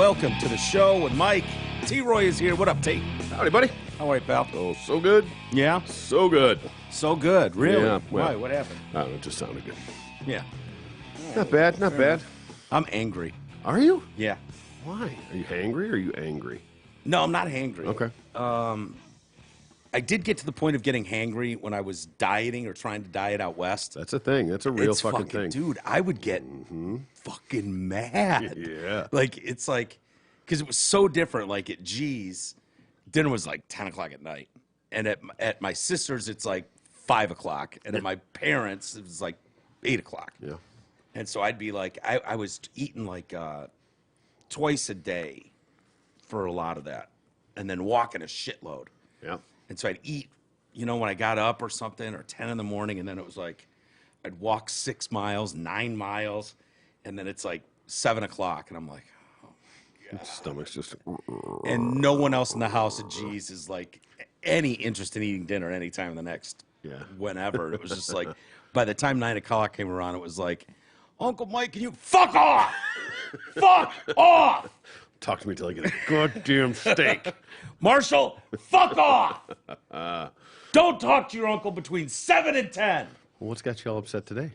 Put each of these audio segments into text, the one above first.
welcome to the show with Mike. T-Roy is here. What up, T? Howdy, buddy. How are you, pal? Oh, so good. Yeah? So good. So good. Really? Yeah, well, Why? What happened? I don't know, it just sounded good. Yeah. Not bad, not bad. I'm angry. Are you? Yeah. Why? Are you hangry or are you angry? No, I'm not hangry. Okay. I did get to the point of getting hangry when I was dieting or trying to diet out west. That's a thing. That's a real It's fucking thing. Dude, I would get fucking mad. Yeah. Like, it's like, because it was so different. Like, at G's, dinner was like 10 o'clock at night. And at my sister's, it's like 5 o'clock. And at my parents', it was like 8 o'clock. Yeah. And so I'd be like, I was eating like twice a day for a lot of that. And then walking a shitload. Yeah. And so I'd eat, you know, when I got up or something, or 10 in the morning, and then it was like, I'd walk 6 miles, 9 miles, and then it's like 7 o'clock, and I'm like, Stomach's just. and no one else in the house at G's is like any interest in eating dinner any time in the next whenever. It was just like, by the time 9 o'clock came around, it was like, Uncle Mike, can you fuck off? Fuck off! Talk to me till I get a goddamn steak. Marshall, fuck off! Don't talk to your uncle between 7 and 10. Well, what's got you all upset today?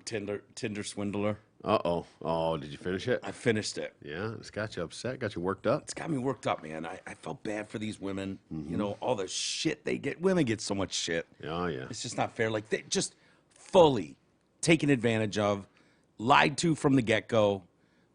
Tinder swindler. Uh-oh. Oh, did you finish it? I finished it. Yeah, it's got you upset, got you worked up. It's got me worked up, man. I felt bad for these women. You know, all the shit they get. Women get so much shit. Oh, yeah. It's just not fair. Like, they just fully taken advantage of, lied to from the get-go,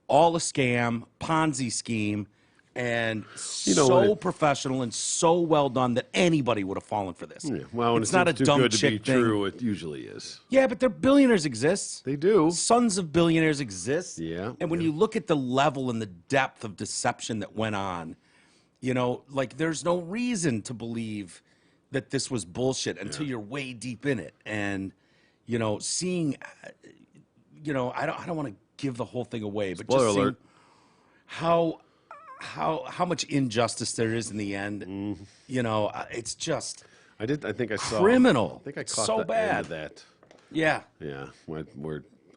all a scam, Ponzi scheme, and so professional and so well done that anybody would have fallen for this. Yeah. Well, when it's not a too dumb good to be chick thing. true, it usually is. Yeah, but their billionaires exist. They do. Sons of billionaires exist. Yeah, And when you look at the level and the depth of deception that went on, you know, like, there's no reason to believe that this was bullshit until you're way deep in it. And, you know, seeing, you know, I don't want to give the whole thing away, but Spoiler just seeing alert. how much injustice there is in the end. You know, it's just I think I saw. criminal. I think I caught so the bad. end of that. Yeah. Yeah, where I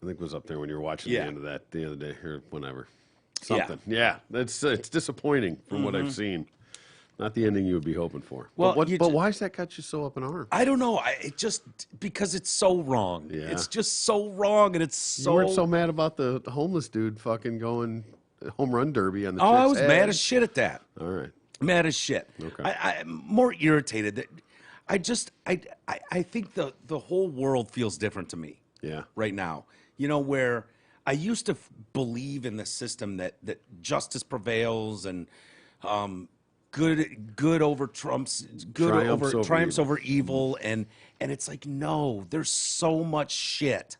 think it was up there when you were watching Yeah. the end of that the other day or whenever. Something. Yeah, it's disappointing from what I've seen. Not the ending you would be hoping for. Well, but why's that got you so up in arms? I don't know. It just because it's so wrong. Yeah. It's just so wrong, and it's so. You weren't so mad about the homeless dude fucking going home run derby on the. Oh, I chick's was head. mad as shit at that. All right. Mad as shit. Okay. I'm more irritated that I think the whole world feels different to me. Yeah. Right now, you know, where I used to believe in the system that justice prevails and good over triumphs over evil, and it's like, no, there's so much shit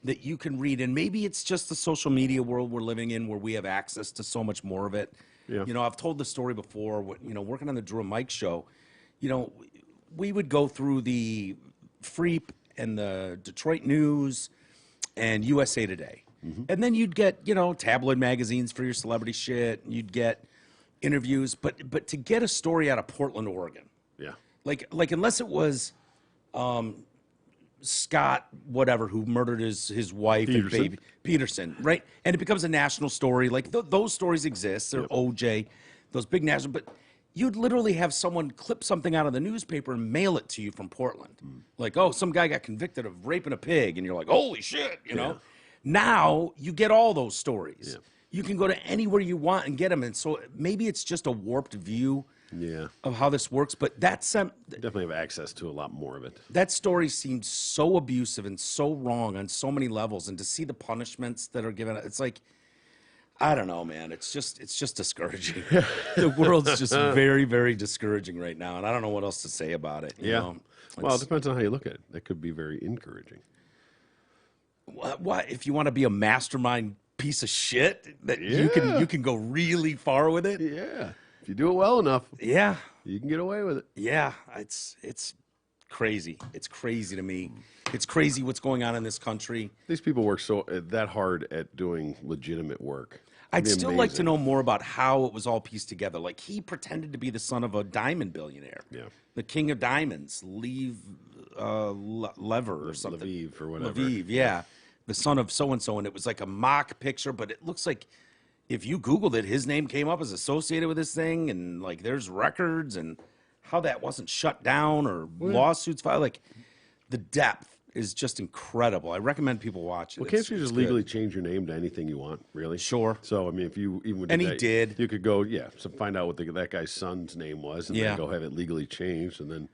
that you can read, and maybe it's just the social media world we're living in where we have access to so much more of it. Yeah. You know, I've told the story before. You know, working on the Drew and Mike show, you know, we would go through the Freep and the Detroit News and USA Today. And then you'd get, you know, tabloid magazines for your celebrity shit. You'd get interviews, but to get a story out of Portland, Oregon, Yeah. like unless it was Scott whatever who murdered his wife and baby Peterson, right? And it becomes a national story. Like those stories exist. They're OJ, those big national. But you'd literally have someone clip something out of the newspaper and mail it to you from Portland, like, oh, some guy got convicted of raping a pig, and you're like, holy shit, you know. Now you get all those stories. Yeah. You can go to anywhere you want and get them. And so maybe it's just a warped view of how this works. But that's Definitely have access to a lot more of it. that story seems so abusive and so wrong on so many levels. And to see the punishments that are given, it's like, I don't know, man. It's just discouraging. The world's just very, very discouraging right now. And I don't know what else to say about it. You know? Well, it depends on how you look at it. That could be very encouraging. What if you want to be a mastermind piece of shit that you can go really far with it? Yeah. If you do it well enough, Yeah. you can get away with it. Yeah, it's crazy. It's crazy to me. It's crazy what's going on in this country. These people work so that hard at doing legitimate work. I'd It'd be still like to amazing. know more about how it was all pieced together. Like, he pretended to be the son of a diamond billionaire. Yeah. The king of diamonds, Lever or something. Lviv or whatever. Lviv, yeah. The son of so-and-so, and it was like a mock picture, but it looks like if you Googled it, his name came up as associated with this thing, and like there's records and how that wasn't shut down or lawsuits filed. Like the depth is just incredible. I recommend people watch it. Well, can't you just legally change your name to anything you want, really? Sure. So, I mean, if you even And he did. you could go, so find out what that guy's son's name was, and then go have it legally changed, and then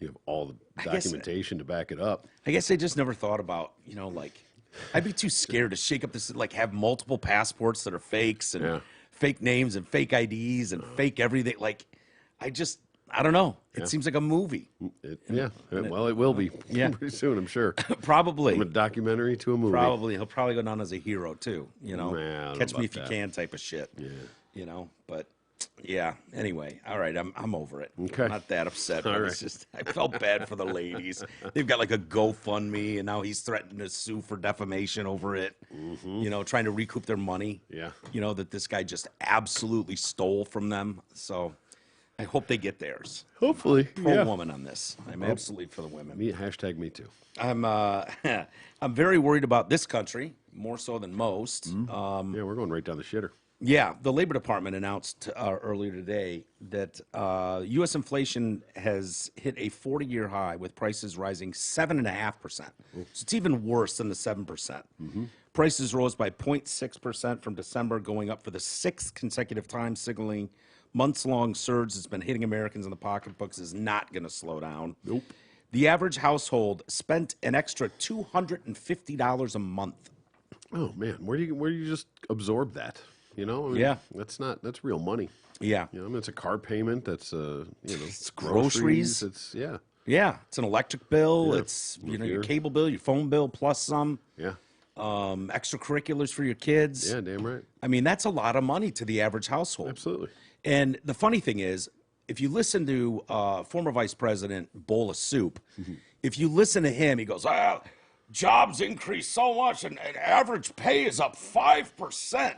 you have all the documentation to back it up. I guess I just never thought about, like, I'd be too scared to shake up this, like, have multiple passports that are fakes and fake names and fake IDs and fake everything. Like, I don't know. It seems like a movie. Well, it will be pretty soon, I'm sure. Probably. From a documentary to a movie. Probably. He'll probably go down as a hero, too. Nah, Catch me if you can type of shit. Yeah. But yeah. Anyway, all right. I'm over it. Okay. I'm not that upset. But All it's just, I felt bad for the ladies. They've got like a GoFundMe, and now he's threatening to sue for defamation over it. Trying to recoup their money. Yeah. That this guy just absolutely stole from them. So I hope they get theirs. Hopefully. Pro woman on this. I'm absolutely for the women. Hashtag me too. I'm very worried about this country, more so than most. We're going right down the shitter. Yeah, the Labor Department announced earlier today that U.S. inflation has hit a 40-year high, with prices rising 7.5%. So it's even worse than the 7%. Prices rose by 0.6% from December, going up for the sixth consecutive time, signaling months-long surge that's been hitting Americans in the pocketbooks is not going to slow down. Nope. The average household spent an extra $250 a month. Oh man, where do you just absorb that? I mean, that's real money. Yeah. I mean, it's a car payment. That's it's groceries. It's Yeah, it's an electric bill. Yeah. It's your cable bill, your phone bill, plus some. Yeah. Extracurriculars for your kids. Yeah, damn right. I mean, that's a lot of money to the average household. Absolutely. And the funny thing is, if you listen to former Vice President Bowl of Soup, if you listen to him, he goes, jobs increased so much and average pay is up 5%.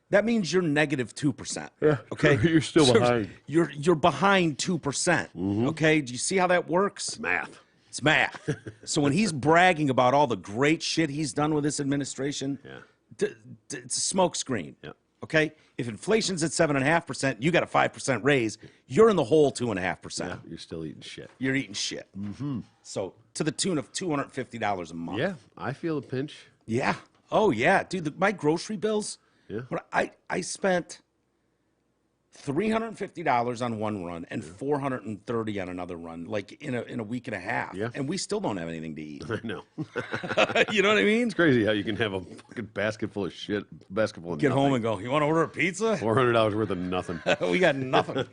That means you're negative 2%. Yeah. Okay. You're still behind. You're behind 2%. Okay. Do you see how that works? Math. It's math. So when he's bragging about all the great shit he's done with this administration, it's a smokescreen. Yeah. Okay. If inflation's at 7.5%, you got a 5% raise. You're in the hole 2.5%. Yeah, you're still eating shit. You're eating shit. So to the tune of $250 a month. Yeah, I feel a pinch. Yeah. Oh yeah, dude. My grocery bills. Yeah. I spent $350 on one run and $430 on another run, like in a week and a half. Yeah. And we still don't have anything to eat. I know. You know what I mean? It's crazy how you can have a fucking basket full of shit, of Get home and go, you want to order a pizza? $400 worth of nothing. We got nothing.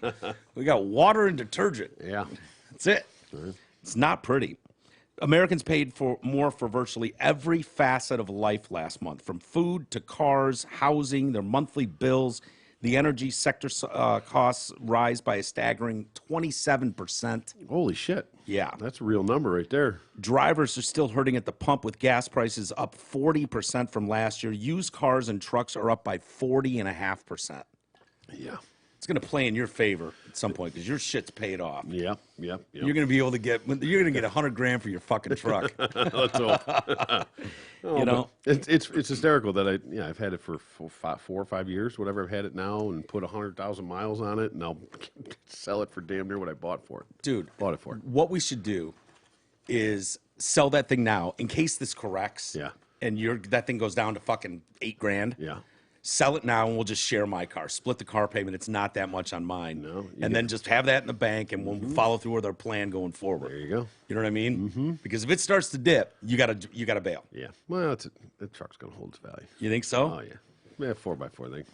We got water and detergent. Yeah. That's it. It's not pretty. Americans paid more for virtually every facet of life last month, from food to cars, housing, their monthly bills. The energy sector costs rise by a staggering 27%. Holy shit. Yeah. That's a real number right there. Drivers are still hurting at the pump, with gas prices up 40% from last year. Used cars and trucks are up by 40.5%. Yeah. It's going to play in your favor at some point because your shit's paid off. Yeah. You're going to be able to get $100,000 for your fucking truck. Let's hope. It's hysterical that I've had it for 4 or 5 years, whatever I've had it now, and put 100,000 miles on it, and I'll sell it for damn near what I bought for it. Dude, bought it for. What we should do is sell that thing now in case this corrects. Yeah. And that thing goes down to fucking $8,000. Yeah. Sell it now, and we'll just share my car. Split the car payment. It's not that much on mine. No, and then just have that in the bank, and we'll follow through with our plan going forward. There you go. You know what I mean? Because if it starts to dip, you gotta bail. Yeah. Well, the truck's gonna hold its value. You think so? Oh yeah. Yeah, 4x4 thing.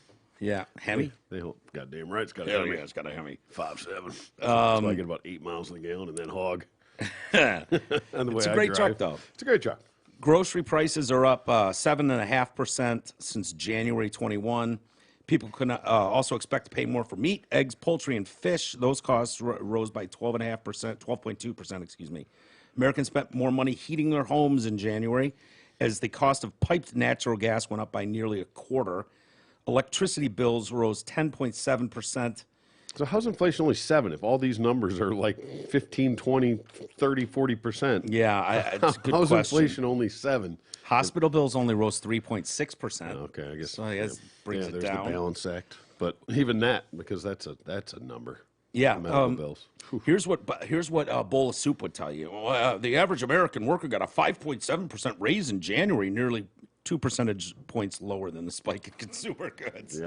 Yeah. Hemi? They hold. Goddamn right, it's got a Yeah, Hemi. it's got a Hemi. 5.7. So I get about 8 miles a gallon, and then hog. It's a great truck, though. It's a great truck. Grocery prices are up 7.5% since January 21. People can also expect to pay more for meat, eggs, poultry, and fish. Those costs rose by 12.2%, excuse me. Americans spent more money heating their homes in January as the cost of piped natural gas went up by nearly a quarter. Electricity bills rose 10.7%. So how's inflation only 7 if all these numbers are like 15, 20, 30, 40%? Yeah, it's a good How's question. inflation only 7? Hospital bills only rose 3.6%. Okay, I guess. So I guess brings it there's down. the balance act. But even that, because that's a number. Yeah, The medical bills. here's what a bowl of soup would tell you. The average American worker got a 5.7% raise in January, nearly 2 percentage points lower than the spike in consumer goods.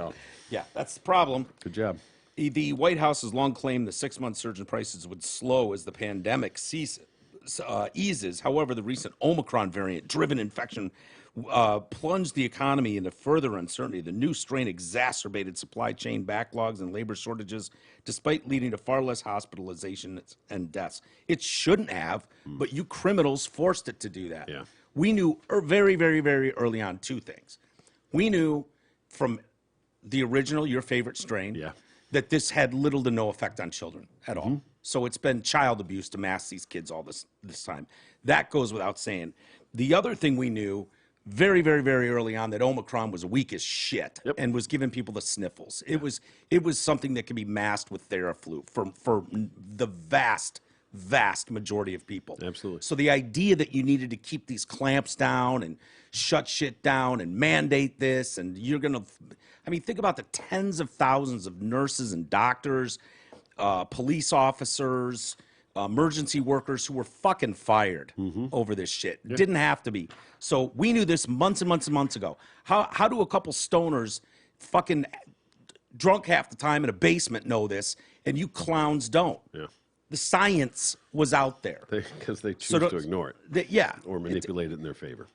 Yeah, that's the problem. Good job. The White House has long claimed the 6-month surge in prices would slow as the pandemic eases. However, the recent Omicron variant-driven infection plunged the economy into further uncertainty. The new strain exacerbated supply chain backlogs and labor shortages, despite leading to far less hospitalizations and deaths. It shouldn't have, but you criminals forced it to do that. Yeah. We knew very, very, very early on 2 things. We knew from the original, your favorite strain, that this had little to no effect on children at all. So it's been child abuse to mask these kids all this time. That goes without saying. The other thing we knew very, very, very early on, that Omicron was weak as shit and was giving people the sniffles. It was something that could be masked with Theraflu for the vast majority of people. Absolutely. So the idea that you needed to keep these clamps down and shut shit down and mandate this, and you're going to, I mean, think about the tens of thousands of nurses and doctors, police officers, emergency workers who were fucking fired over this shit. Didn't have to be. So we knew this months and months and months ago. How do a couple stoners fucking drunk half the time in a basement know this, and you clowns don't? Yeah. The science was out there. Because they choose to ignore it. Or manipulate it in their favor.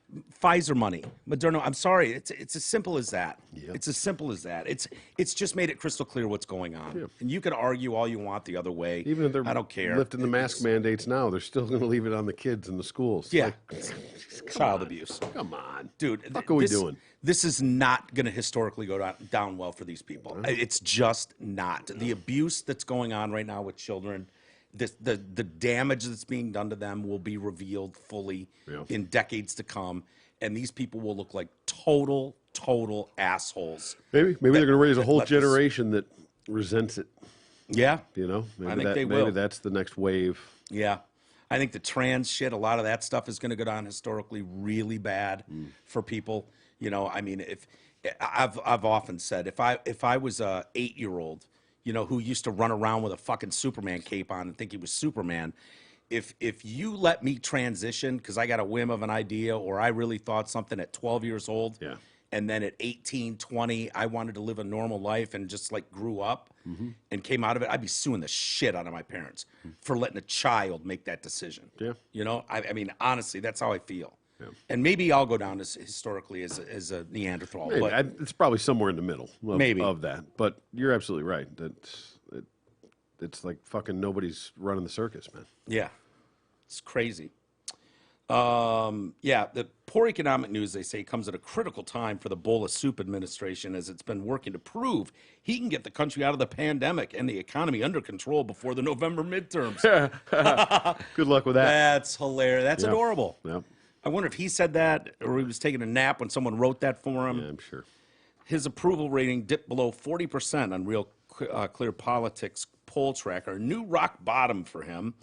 Pfizer money, Moderna. I'm sorry. It's as simple as that. It's as simple as that. It's just made it crystal clear what's going on. And you can argue all you want the other way. Even if they're I don't care. lifting the mask mandates now, they're still going to leave it on the kids in the schools. Yeah. Child abuse. Come on. Dude, what are we doing? This is not going to historically go down well for these people. It's just not. The abuse that's going on right now with children, the damage that's being done to them will be revealed fully in decades to come, and these people will look like total assholes. Maybe they're going to raise a whole generation that resents it. Yeah. You know? I think they will. Maybe that's the next wave. Yeah. I think the trans shit, a lot of that stuff is going to go down historically really bad for people. You know, I mean, if I've often said if I was a 8-year-old, you know, who used to run around with a fucking Superman cape on and think he was Superman, if you let me transition because I got a whim of an idea or I really thought something at 12 years old, and then at 18, 20, I wanted to live a normal life and just like grew up and came out of it, I'd be suing the shit out of my parents for letting a child make that decision. You know, I mean, honestly, that's how I feel. And maybe I'll go down as historically as a Neanderthal. Maybe. But It's probably somewhere in the middle of that. But you're absolutely right. It's like fucking nobody's running the circus, man. Yeah. It's crazy. The poor economic news, they say, comes at a critical time for the bowl of soup administration as it's been working to prove he can get the country out of the pandemic and the economy under control before the November midterms. Good luck with that. That's hilarious. That's adorable. Yeah. I wonder if he said that or he was taking a nap when someone wrote that for him. Yeah, I'm sure. His approval rating dipped below 40% on Real Clear Politics poll tracker, a new rock bottom for him.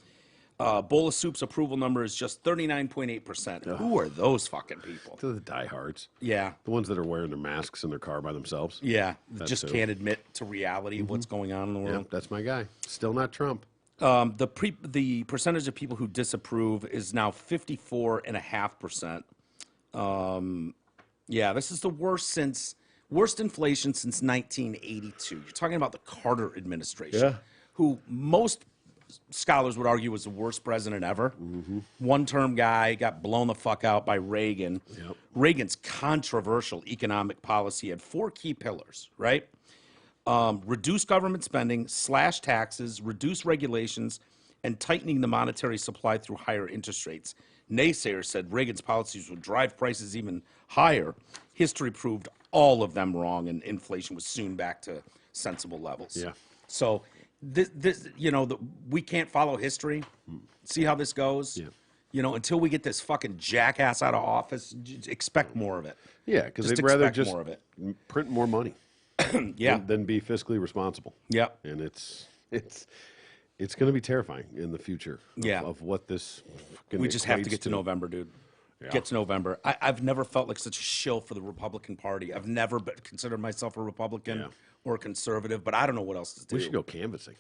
Bowl of Soup's approval number is just 39.8%. Who are those fucking people? They're the diehards. Yeah. The ones that are wearing their masks in their car by themselves. Yeah. Just can't admit to reality of what's going on in the world. Yeah, that's my guy. Still not Trump. The percentage of people who disapprove is now 54.5%. This is the worst inflation since 1982. You're talking about the Carter administration, who most scholars would argue was the worst president ever. One-term guy, got blown the fuck out by Reagan. Reagan's controversial economic policy had 4 key pillars, right? Reduce government spending, slash taxes, reduce regulations, and tightening the monetary supply through higher interest rates. Naysayers said Reagan's policies would drive prices even higher. History proved all of them wrong, and inflation was soon back to sensible levels. So this we can't follow history. See how this goes. You know, until we get this fucking jackass out of office, expect more of it. Yeah, because they'd rather just print more money. Yeah. Then be fiscally responsible. Yeah. And it's going to be terrifying in the future of what this We just have to get to November, dude. Yeah. Get to November. I've never felt like such a shill for the Republican Party. I've never considered myself a Republican or a conservative, but I don't know what else to do. We should go canvassing.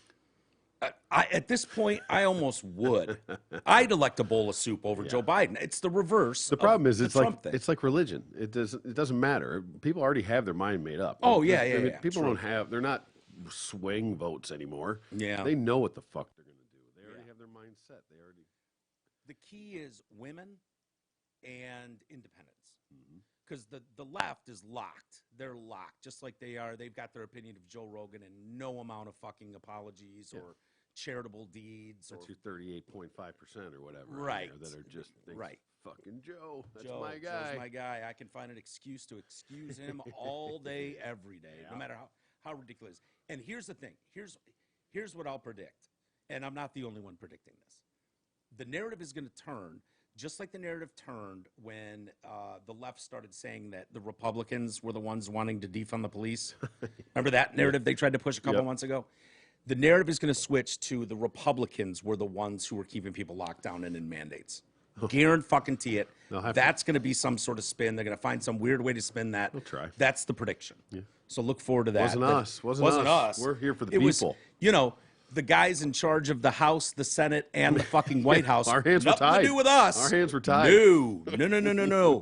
At this point, I almost would. I'd elect a bowl of soup over Joe Biden. It's the reverse. The problem is Trump thing. it's like religion. It doesn't matter. People already have their mind made up. Oh, yeah, I mean, yeah. People don't have. They're not swing votes anymore. Yeah. They know what the fuck they're going to do. They already have their mind set. They already. The key is women and independence. Because the left is locked. They're locked, just like they are. They've got their opinion of Joe Rogan and no amount of fucking apologies or charitable deeds. That's your 38.5% or whatever. Right. That are just right. Fucking Joe. That's Joe, my guy. Joe's my guy. I can find an excuse to excuse him all day, every day, no matter how ridiculous. And here's the thing. Here's what I'll predict. And I'm not the only one predicting this. The narrative is going to turn just like the narrative turned when the left started saying that the Republicans were the ones wanting to defund the police. Remember that narrative they tried to push a couple months ago? The narrative is going to switch to the Republicans were the ones who were keeping people locked down and in mandates. Guarantee it. That's going to be some sort of spin. They're going to find some weird way to spin that. They'll try. That's the prediction. Yeah. So look forward to that. Wasn't us. We're here for the people. Was, the guys in charge of the House, the Senate, and the fucking White House. Our hands were tied. Nothing to do with us. Our hands were tied. No.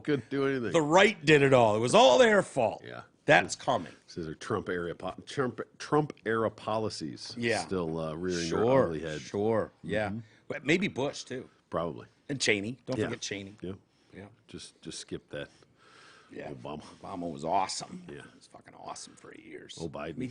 Couldn't do anything. The right did it all. It was all their fault. Yeah. That's coming. These are Trump era policies. Yeah. Still rearing their ugly head. Sure. Yeah. Maybe Bush too. Probably. And Cheney. Don't forget Cheney. Yeah. Yeah. Just skip that. Yeah. Obama was awesome. Yeah. He was fucking awesome for years. Oh, Biden. I mean,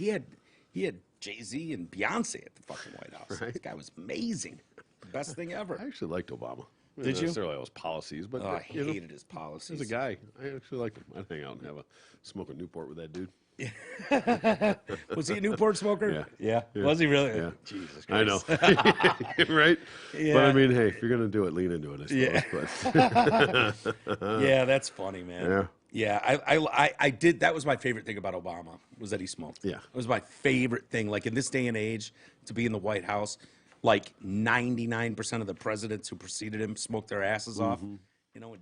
he had Jay-Z and Beyonce at the fucking White House. Right. This guy was amazing. The best thing ever. I actually liked Obama. Did you? Not necessarily all his policies, but I hated his policies. As a guy, I actually liked him. I'd hang out and smoke a Newport with that dude. Was he a Newport smoker? Yeah. Was he really? Yeah. Jesus Christ. I know. Right? Yeah. But I mean, hey, if you're going to do it, lean into it, I suppose. But Yeah, that's funny, man. Yeah. Yeah, I did. That was my favorite thing about Obama was that he smoked. Yeah. It was my favorite thing. Like in this day and age, to be in the White House, like 99% of the presidents who preceded him smoked their asses off, and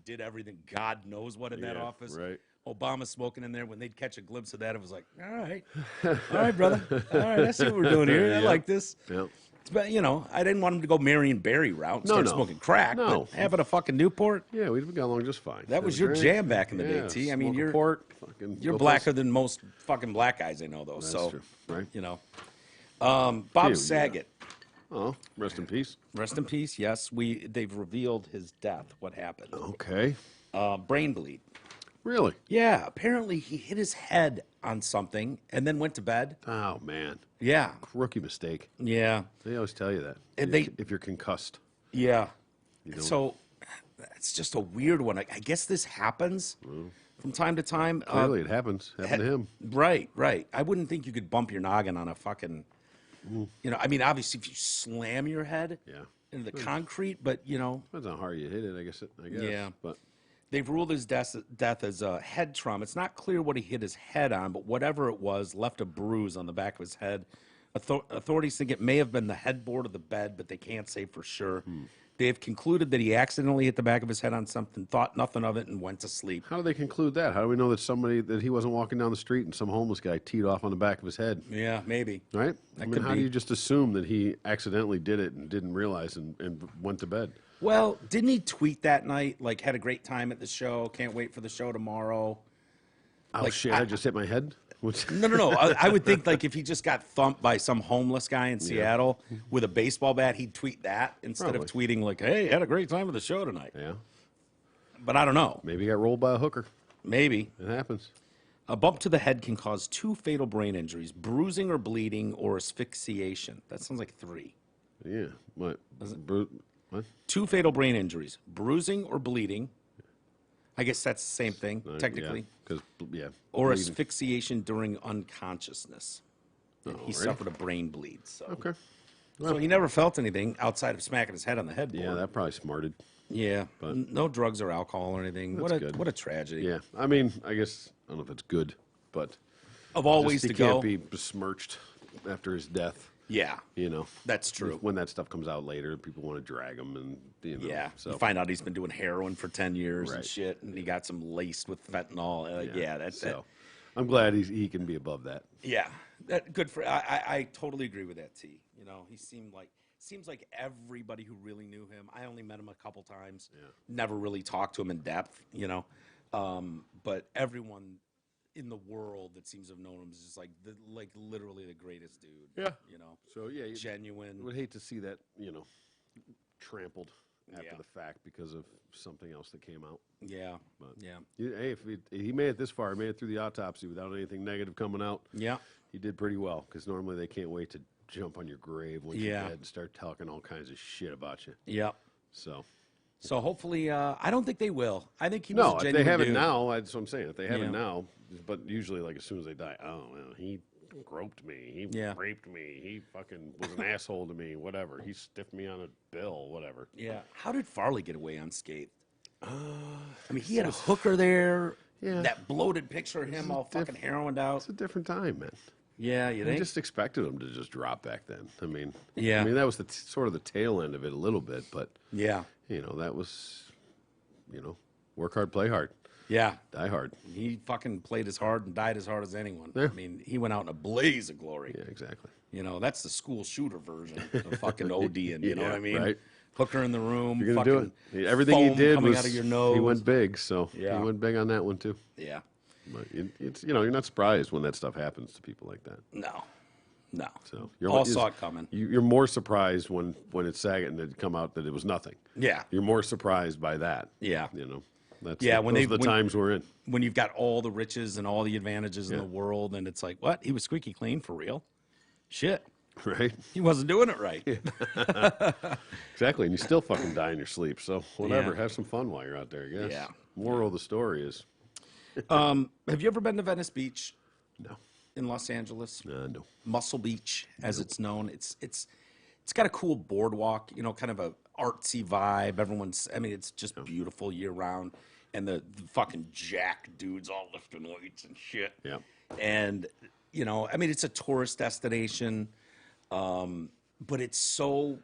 did everything. God knows what in that office. Right. Obama smoking in there. When they'd catch a glimpse of that, it was like, all right, brother. All right, I see what we're doing here. I like this. Yeah. But, I didn't want him to go Marion Barry route and start smoking crack. No. But having a fucking Newport. Yeah, we've got along just fine. That was your jam back in the day, T. I mean, you're blacker than most fucking black guys I know, though. That's so, true. Right. Bob Saget. Oh, rest in peace. Rest in peace. Yes, they've revealed his death. What happened? Okay. Brain bleed. Really? Yeah. Apparently, he hit his head on something and then went to bed. Oh man. Yeah. Rookie mistake. Yeah. They always tell you that. And if you're concussed. Yeah. So it's just a weird one. I guess this happens from time to time. Clearly, it happens. Happened to him. Right. I wouldn't think you could bump your noggin on a fucking. I mean, obviously, if you slam your head into the concrete, but depends on how hard you hit it. I guess. Yeah. But they've ruled his death as a head trauma. It's not clear what he hit his head on, but whatever it was, left a bruise on the back of his head. Authorities think it may have been the headboard of the bed, but they can't say for sure. They have concluded that he accidentally hit the back of his head on something, thought nothing of it, and went to sleep. How do they conclude that? How do we know that he wasn't walking down the street and some homeless guy teed off on the back of his head? Yeah, maybe. Right? I mean, how do you just assume that he accidentally did it and didn't realize and went to bed? Well, didn't he tweet that night, like, had a great time at the show, can't wait for the show tomorrow? Oh, shit, I just hit my head? No. I would think, like, if he just got thumped by some homeless guy in Seattle with a baseball bat, he'd tweet that instead of tweeting, like, hey, had a great time at the show tonight. Yeah. But I don't know. Maybe he got rolled by a hooker. Maybe. It happens. A bump to the head can cause 2 fatal brain injuries, bruising or bleeding, or asphyxiation. That sounds like 3. Yeah. What? What? 2 fatal brain injuries, bruising or bleeding. I guess that's the same thing, technically. Or bleeding. asphyxiation during unconsciousness. And he suffered a brain bleed. So. Okay. Well, so he never felt anything outside of smacking his head on the headboard. Yeah, that probably smarted. Yeah, but no drugs or alcohol or anything. That's good. What a tragedy. Yeah, I mean, I guess I don't know if it's good, but of all Just ways he to can't go. be besmirched after his death. Yeah, You know, that's true. when that stuff comes out later, people want to drag him, and Yeah, So you find out he's been doing heroin for 10 years and Right. shit, and he got some laced with fentanyl. Yeah, that's so. I'm glad he can be above that. yeah, that good for. I totally agree with that. T. You know, he seems like everybody who really knew him. I only met him a couple times. Yeah. Never really talked to him in depth. You know, but everyone in the world that seems to have known him is just like literally the greatest dude. Yeah. You know, So yeah, genuine. I would hate to see that trampled after Yeah. the fact because of something else that came out. Yeah, But yeah, hey, if he made it this far, made it through the autopsy without anything negative coming out, yeah. he did pretty well. Because normally they can't wait to jump on your grave once you're Yeah. dead and start talking all kinds of shit about you. Yeah. So So hopefully, I don't think they will. I think he was no, a if genuine they have dude. it now, that's what I'm saying. If they have Yeah. it now, but usually like as soon as they die, oh, well, he groped me, he Yeah. raped me, he fucking was an asshole to me, whatever. He stiffed me on a bill, whatever. Yeah. How did Farley get away unscathed? I mean, he had a hooker there. Yeah. That bloated picture of him all fucking heroined out. It's a different time, man. Yeah, you I think? just expected him to just drop back then. I mean, Yeah. I mean that was the sort of the tail end of it a little bit, but Yeah. that was, work hard, play hard, Yeah. die hard. He fucking played as hard and died as hard as anyone. Yeah. I mean, he went out in a blaze of glory. Yeah, exactly. You know, that's the school shooter version of fucking ODing. You know Yeah, what I mean? right. Hooker in the room. You're gonna do fucking it. Everything he foam did coming was out of your nose. he went big, so Yeah. he went big on that one too. Yeah. But it's you're not surprised when that stuff happens to people like that. No. No. So All saw it coming. You're more surprised when it's Saget and it come out that it was nothing. Yeah. You're more surprised by that. Yeah. That's Yeah, those are the times we're in. When you've got all the riches and all the advantages in Yeah. the world, and it's like, what? He was squeaky clean for real? Shit. Right? He wasn't doing it right. Exactly. And you still fucking die in your sleep. So whatever. Yeah. Have some fun while you're out there, I guess. Yeah. Moral of the story is Have you ever been to Venice Beach no. in Los Angeles? No. Muscle Beach, as it's known. It's got a cool boardwalk, kind of a artsy vibe. It's just beautiful year round. And the fucking jack dudes all lifting weights and shit. Yeah. And, it's a tourist destination, but it's so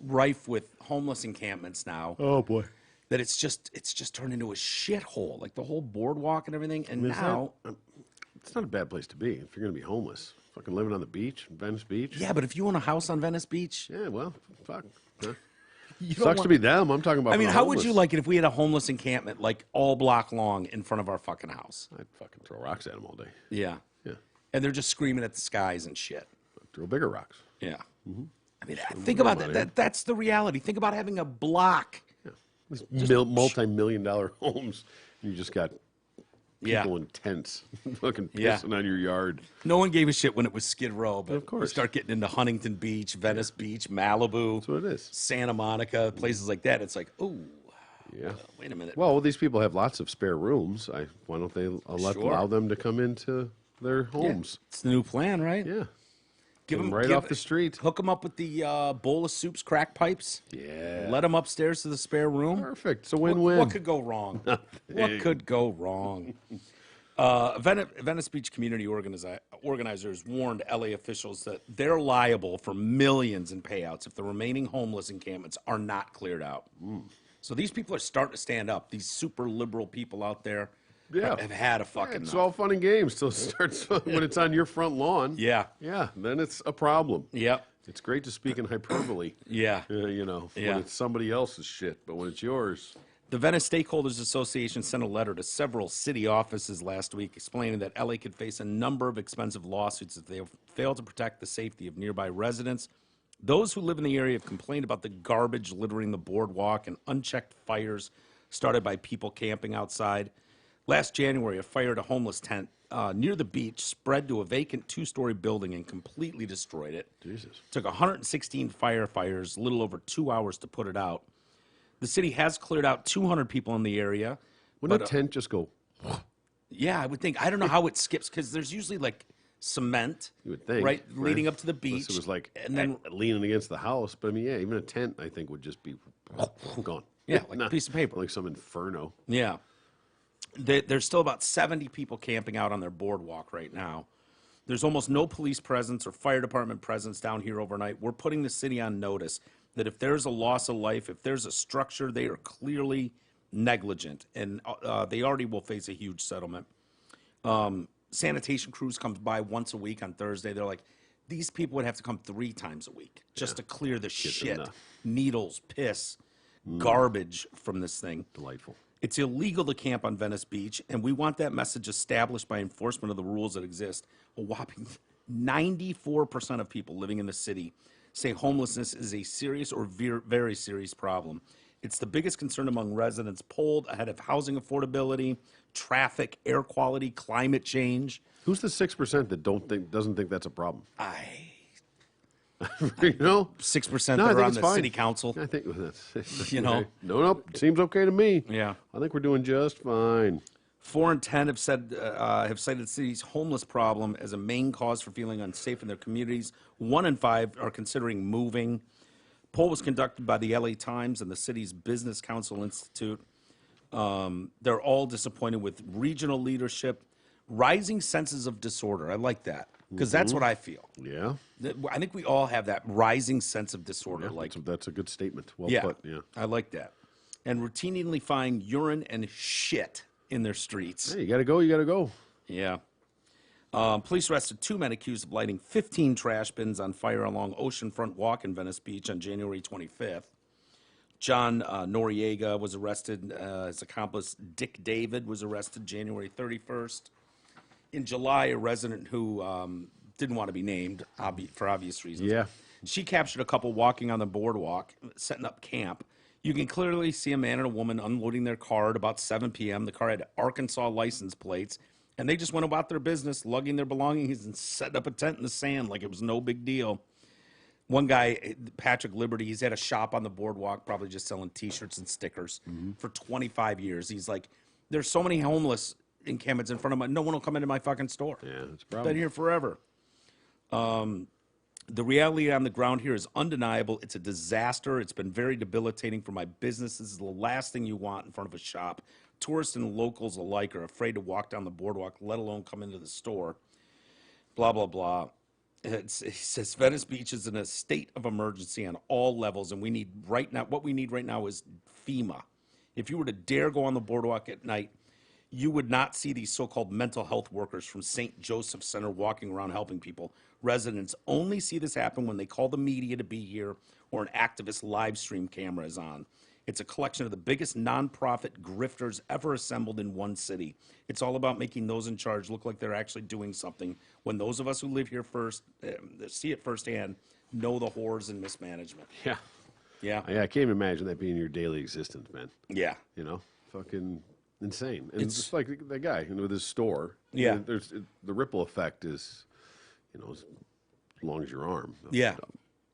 rife with homeless encampments now Oh boy. that it's just turned into a shithole, like the whole boardwalk and everything. And now, It's not a bad place to be if you're going to be homeless. Fucking living on the beach, Venice Beach. yeah, but if you own a house on Venice Beach, Yeah, well, fuck. Huh? you don't Sucks want- to be them. I'm talking about. I mean, the how would you homeless. like it if we had a homeless encampment like all block long in front of our fucking house? I'd fucking throw rocks at them all day. Yeah. Yeah. And they're just screaming at the skies and shit. Throw bigger rocks. Yeah. I mean, think about money. that. That's the reality. Think about having a block. These multi-million-dollar homes. You just got Yeah. people in tents fucking Yeah. pissing on your yard. No one gave a shit when it was Skid Row, but Of course. you start getting into Huntington Beach, Venice Beach, Malibu, That's what it is. Santa Monica, places like that. It's like, oh, Yeah. wait a minute. Well, these people have lots of spare rooms. Why don't they Sure. allow them to come into their homes? It's the new plan, right? Yeah. Give them them right off the street. Hook them up with the bowl of soups, crack pipes. Yeah. Let them upstairs to the spare room. Perfect. It's a What, win-win. what could go wrong? What could go wrong? Venice Beach community organizers warned LA officials that they're liable for millions in payouts if the remaining homeless encampments are not cleared out. So these people are starting to stand up. These super liberal people out there Yeah. have had a fucking It's enough. all fun and games till it starts when it's on your front lawn. Yeah. Yeah, then it's a problem. Yep. It's great to speak in hyperbole. Yeah. When Yeah. it's somebody else's shit, but when it's yours, The Venice Stakeholders Association sent a letter to several city offices last week explaining that LA could face a number of expensive lawsuits if they fail to protect the safety of nearby residents. Those who live in the area have complained about the garbage littering the boardwalk and unchecked fires started by people camping outside. Last January, a fire at a homeless tent near the beach spread to a vacant two-story building and completely destroyed it. Jesus. Took 116 firefighters, a little over 2 hours to put it out. The city has cleared out 200 people in the area. Wouldn't but, a tent just go? Yeah, I would think. I don't know how it skips because there's usually like cement, You would think, right, leading up to the Unless beach. it was like and then leaning against the house. But I mean, yeah, even a tent, I think, would just be gone. Yeah, like a piece of paper. like some inferno. Yeah. There's still about 70 people camping out on their boardwalk right now. There's almost no police presence or fire department presence down here overnight. We're putting the city on notice that if there's a loss of life, if there's a structure, they are clearly negligent, and they already will face a huge settlement. Sanitation crews comes by once a week on Thursday. They're like, these people would have to come 3 times a week just to clear the shit, needles, piss, garbage from this thing. Delightful. It's illegal to camp on Venice Beach, and we want that message established by enforcement of the rules that exist. A whopping 94% of people living in the city say homelessness is a serious or very serious problem. It's the biggest concern among residents polled ahead of housing affordability, traffic, air quality, climate change. Who's the 6% that doesn't think that's a problem? You know, 6% that are on the city council. I think that's you know, no, seems okay to me. Yeah, I think we're doing just fine. 4 in 10 have cited the city's homeless problem as a main cause for feeling unsafe in their communities. 1 in 5 are considering moving. Poll was conducted by the LA Times and the city's Business Council Institute. They're all disappointed with regional leadership, rising senses of disorder. I like that because that's what I feel. Yeah, I think we all have that rising sense of disorder. Yeah, that's a good statement. Well yeah, put. Yeah, I like that. And routinely find urine and shit in their streets. Hey, you gotta go. You gotta go. Yeah. Police arrested 2 men accused of lighting 15 trash bins on fire along Oceanfront Walk in Venice Beach on January 25th. John Noriega was arrested. His accomplice, Dick David, was arrested January 31st. In July, a resident who didn't want to be named for obvious reasons. Yeah. She captured a couple walking on the boardwalk, setting up camp. You can clearly see a man and a woman unloading their car at about 7 p.m. The car had Arkansas license plates, and they just went about their business, lugging their belongings and setting up a tent in the sand like it was no big deal. One guy, Patrick Liberty, he's had a shop on the boardwalk, probably just selling T-shirts and stickers for 25 years. He's like, there's so many homeless encampments in front of my, no one will come into my fucking store. Yeah, that's a problem. Been here forever. The reality on the ground here is undeniable. It's a disaster. It's been very debilitating for my business. This is the last thing you want in front of a shop. Tourists and locals alike are afraid to walk down the boardwalk, let alone come into the store. Blah, blah, blah. It says Venice Beach is in a state of emergency on all levels, and we need right now, what we need right now is FEMA. If you were to dare go on the boardwalk at night, you would not see these so-called mental health workers from St. Joseph Center walking around helping people. Residents only see this happen when they call the media to be here or an activist live stream camera is on. It's a collection of the biggest nonprofit grifters ever assembled in one city. It's all about making those in charge look like they're actually doing something when those of us who live here first, see it firsthand, know the horrors and mismanagement. Yeah. Yeah. I can't even imagine that being your daily existence, man. Yeah. You know, fucking insane. And it's just like that guy with his store. Yeah. The ripple effect is, you know, as long as your arm. Yeah.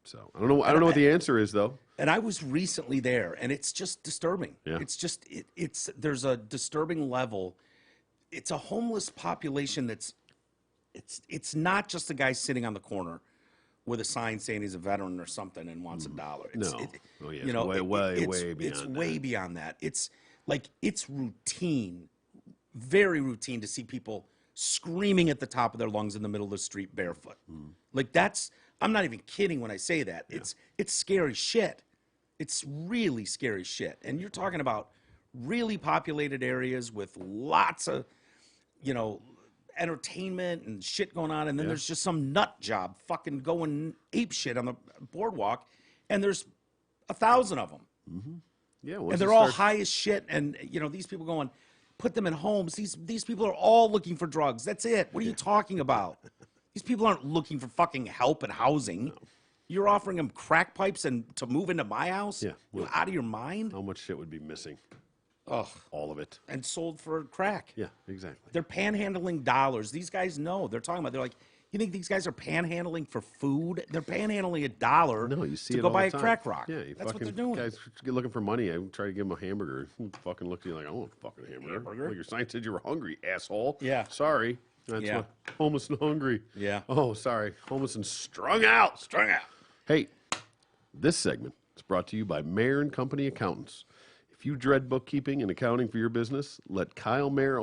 So I don't know what the answer is though. And I was recently there, and it's just disturbing. Yeah. It's just there's a disturbing level. It's a homeless population that's it's not just a guy sitting on the corner with a sign saying he's a veteran or something and wants $1. Oh yeah. You know, way beyond. It's way beyond that. It's like it's routine, very routine to see people screaming at the top of their lungs in the middle of the street barefoot. Like that's. I'm not even kidding when I say that. Yeah. It's scary shit. It's really scary shit. And you're talking about really populated areas with lots of, you know, entertainment and shit going on. And then there's just some nut job fucking going ape shit on the boardwalk. And there's 1,000 of them. Mm-hmm. Yeah. And they're all high as shit. And, you know, these people going, put them in homes. These people are all looking for drugs. That's it. What are you talking about? These people aren't looking for fucking help and housing. No. You're offering them crack pipes and to move into my house? Yeah. You out of your mind? How much shit would be missing? Ugh. All of it. And sold for crack. Yeah, exactly. They're panhandling dollars. These guys know. They're talking about, they're like, you think these guys are panhandling for food? They're panhandling $1 no, you see to it go all buy the a time. crack rock. Yeah, that's what they're doing. Guys looking for money. I try to give them a hamburger. Who fucking look at you like, I want a fucking hamburger. Well, your sign said you were hungry, asshole. Yeah. Sorry. That's what, homeless and hungry. Yeah. Oh, sorry. Homeless and strung out. Strung out. Hey, this segment is brought to you by Mayer and Company Accountants. If you dread bookkeeping and accounting for your business, let Kyle Mayer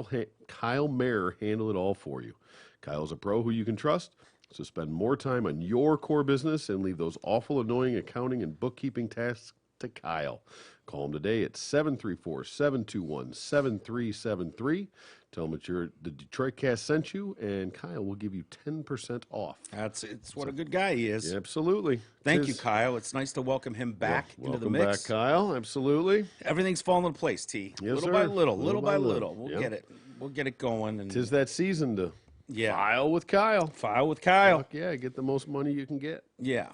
handle it all for you. Kyle's a pro who you can trust, so spend more time on your core business and leave those awful, annoying accounting and bookkeeping tasks to Kyle. Call him today at 734-721-7373. Tell him that the Detroit Cast sent you, and Kyle will give you 10% off. It's what a good guy he is. Yeah, absolutely. Thank you, Kyle. It's nice to welcome him back into the mix. Welcome back, Kyle. Absolutely. Everything's falling into place, T. Yes, little sir. by little by little. We'll Yep. get it. We'll get it going. And Tis that season to file with Kyle. File with Kyle. Fuck yeah, get the most money you can get. Yeah.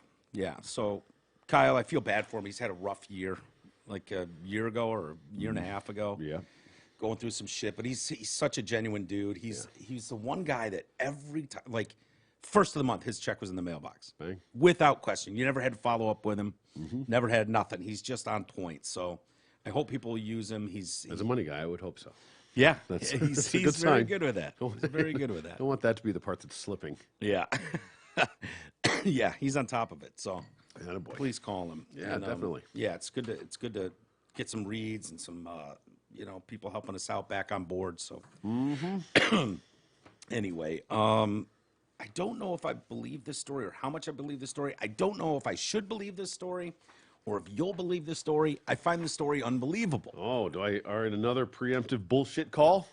So, Kyle, I feel bad for him. He's had a rough year, like a year ago or a year and a half ago. Yeah. Going through some shit, but he's such a genuine dude. He's the one guy that every time, like, first of the month, his check was in the mailbox. Bang. Without question. You never had to follow up with him. Never had nothing. He's just on point. So I hope people use him. As a money guy, I would hope so. Yeah, that's he's a good very sign. good with that. He's very good with that. Don't want that to be the part that's slipping. Yeah. Yeah, he's on top of it. So Attaboy. please call him. Yeah, definitely. Yeah, it's good to get some reads and some people helping us out back on board. So anyway, I don't know if I believe this story or how much I believe this story. I don't know if I should believe this story or if you'll believe this story. I find the story unbelievable. Oh, all right, another preemptive bullshit call?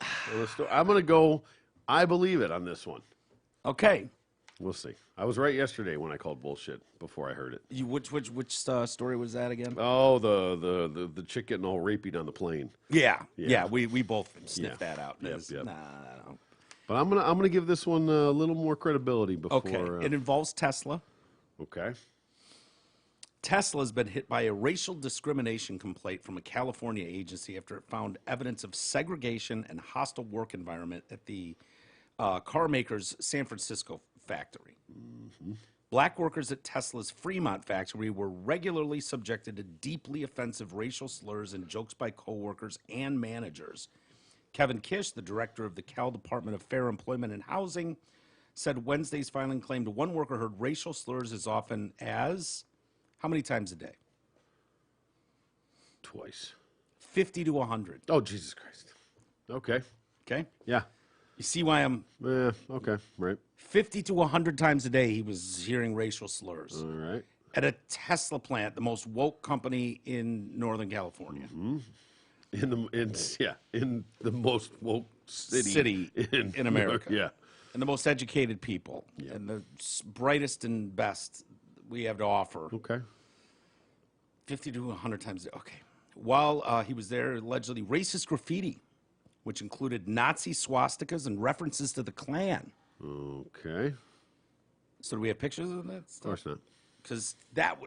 I'm going to go, I believe it on this one. Okay. We'll see. I was right yesterday when I called bullshit before I heard it. Which story was that again? Oh, the chick getting all rapey on the plane. Yeah. We both sniffed that out. Yep, It's, yep. Nah. But I'm gonna give this one a little more credibility before. Okay. It involves Tesla. Okay. Tesla's been hit by a racial discrimination complaint from a California agency after it found evidence of segregation and hostile work environment at the car maker's San Francisco factory. Black workers at Tesla's Fremont factory were regularly subjected to deeply offensive racial slurs and jokes by coworkers and managers. Kevin Kish, the director of the Cal Department of Fair Employment and Housing, said Wednesday's filing claimed one worker heard racial slurs as often as, how many times a day? Twice. 50 to 100. Oh, Jesus Christ. Okay. Okay? Yeah. You see why I'm... Yeah, okay, right. 50 to 100 times a day he was hearing racial slurs. All right. At a Tesla plant, the most woke company in Northern California. In the most woke city in America. Yeah. And the most educated people. And the brightest and best we have to offer. Okay. 50 to 100 times a day. Okay. While he was there, allegedly racist graffiti, which included Nazi swastikas and references to the Klan. Okay. So do we have pictures of that stuff? Of course not. Because that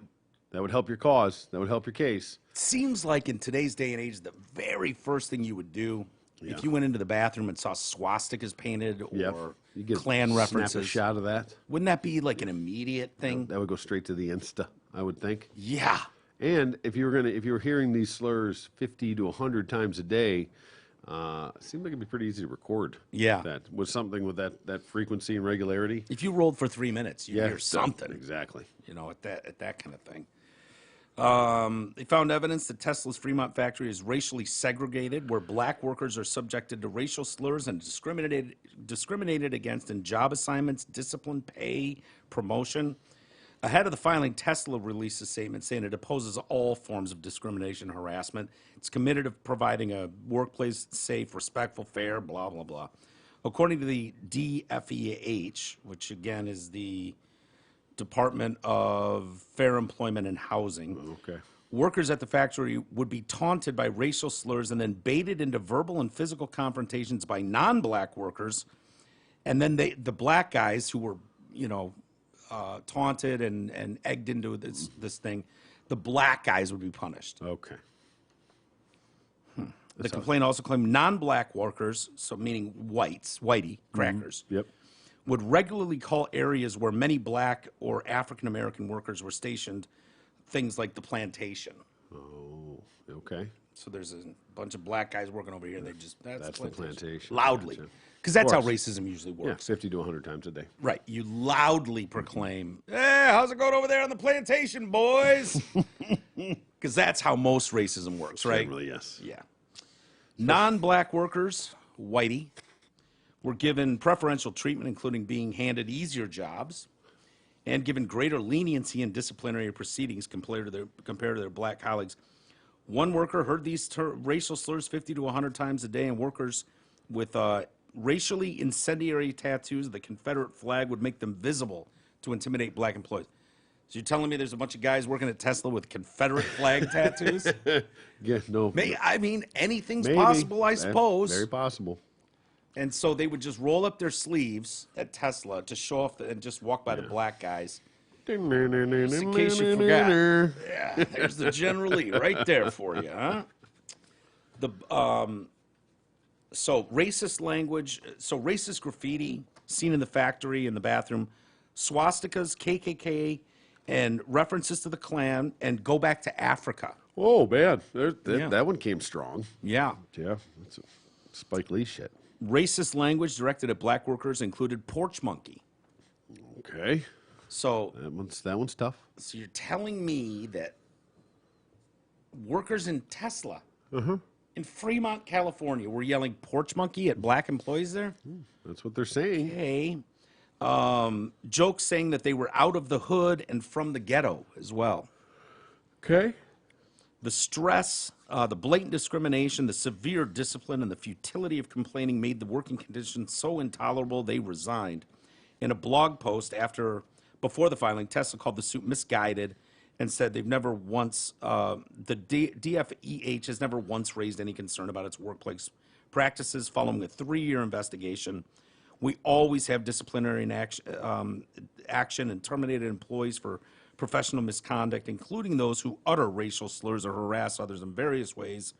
would help your cause. That would help your case. seems like in today's day and age, the very first thing you would do if you went into the bathroom and saw swastikas painted or you get Klan references, snap a shot of that. wouldn't that be like an immediate thing? That would go straight to the Insta, I would think. Yeah. And if you were hearing these slurs 50 to 100 times a day, it seemed like it'd be pretty easy to record. Yeah. That with something with that frequency and regularity. If you rolled for 3 minutes, you'd hear something. Exactly. You know, at that kind of thing. They found evidence that Tesla's Fremont factory is racially segregated, where black workers are subjected to racial slurs and discriminated against in job assignments, discipline, pay, promotion. Ahead of the filing, Tesla released a statement saying it opposes all forms of discrimination and harassment. It's committed to providing a workplace safe, respectful, fair, blah, blah, blah. According to the DFEH, which again is the Department of Fair Employment and Housing, Okay. workers at the factory would be taunted by racial slurs and then baited into verbal and physical confrontations by non-black workers. And then the black guys who were, taunted and egged into this thing, the black guys would be punished. Okay. The complaint also claimed non-black workers, so meaning whitey, crackers, Yep. would regularly call areas where many black or African-American workers were stationed things like the plantation. Oh, okay. So there's a bunch of black guys working over here. They just, that's the plantation. Loudly. Gotcha. Because that's how course. racism usually Yeah, works. 50 to 100 times a day. Right. You loudly proclaim, hey, how's it going over there on the plantation, boys? Because that's how most racism works, right? Generally, yes. Yeah. Non-black workers, whitey, were given preferential treatment, including being handed easier jobs and given greater leniency in disciplinary proceedings compared to their black colleagues. One worker heard these racial slurs 50 to 100 times a day, and workers with racially incendiary tattoos of the Confederate flag would make them visible to intimidate black employees. So you're telling me there's a bunch of guys working at Tesla with Confederate flag tattoos? Yeah, no. I mean, anything's Maybe. possible, I suppose. Very possible. And so they would just roll up their sleeves at Tesla to show off and just walk by the black guys. In case you forgot. Yeah, there's the General Lee right there for you, huh? So racist language, so racist graffiti seen in the factory, in the bathroom, swastikas, KKK, and references to the Klan, and go back to Africa. Oh, man. Yeah. That one came strong. Yeah. Yeah. That's Spike Lee shit. Racist language directed at black workers included porch monkey. Okay. So That one's tough. So you're telling me that workers in Tesla in Fremont, California, were yelling porch monkey at black employees there? That's what they're saying. Okay. Jokes saying that they were out of the hood and from the ghetto as well. Okay. The stress, the blatant discrimination, the severe discipline, and the futility of complaining made the working conditions so intolerable they resigned. In a blog post before the filing, Tesla called the suit misguided and said they've never once, the DFEH has never once raised any concern about its workplace practices following a 3-year investigation. We always have disciplinary action and terminated employees for professional misconduct, including those who utter racial slurs or harass others in various ways.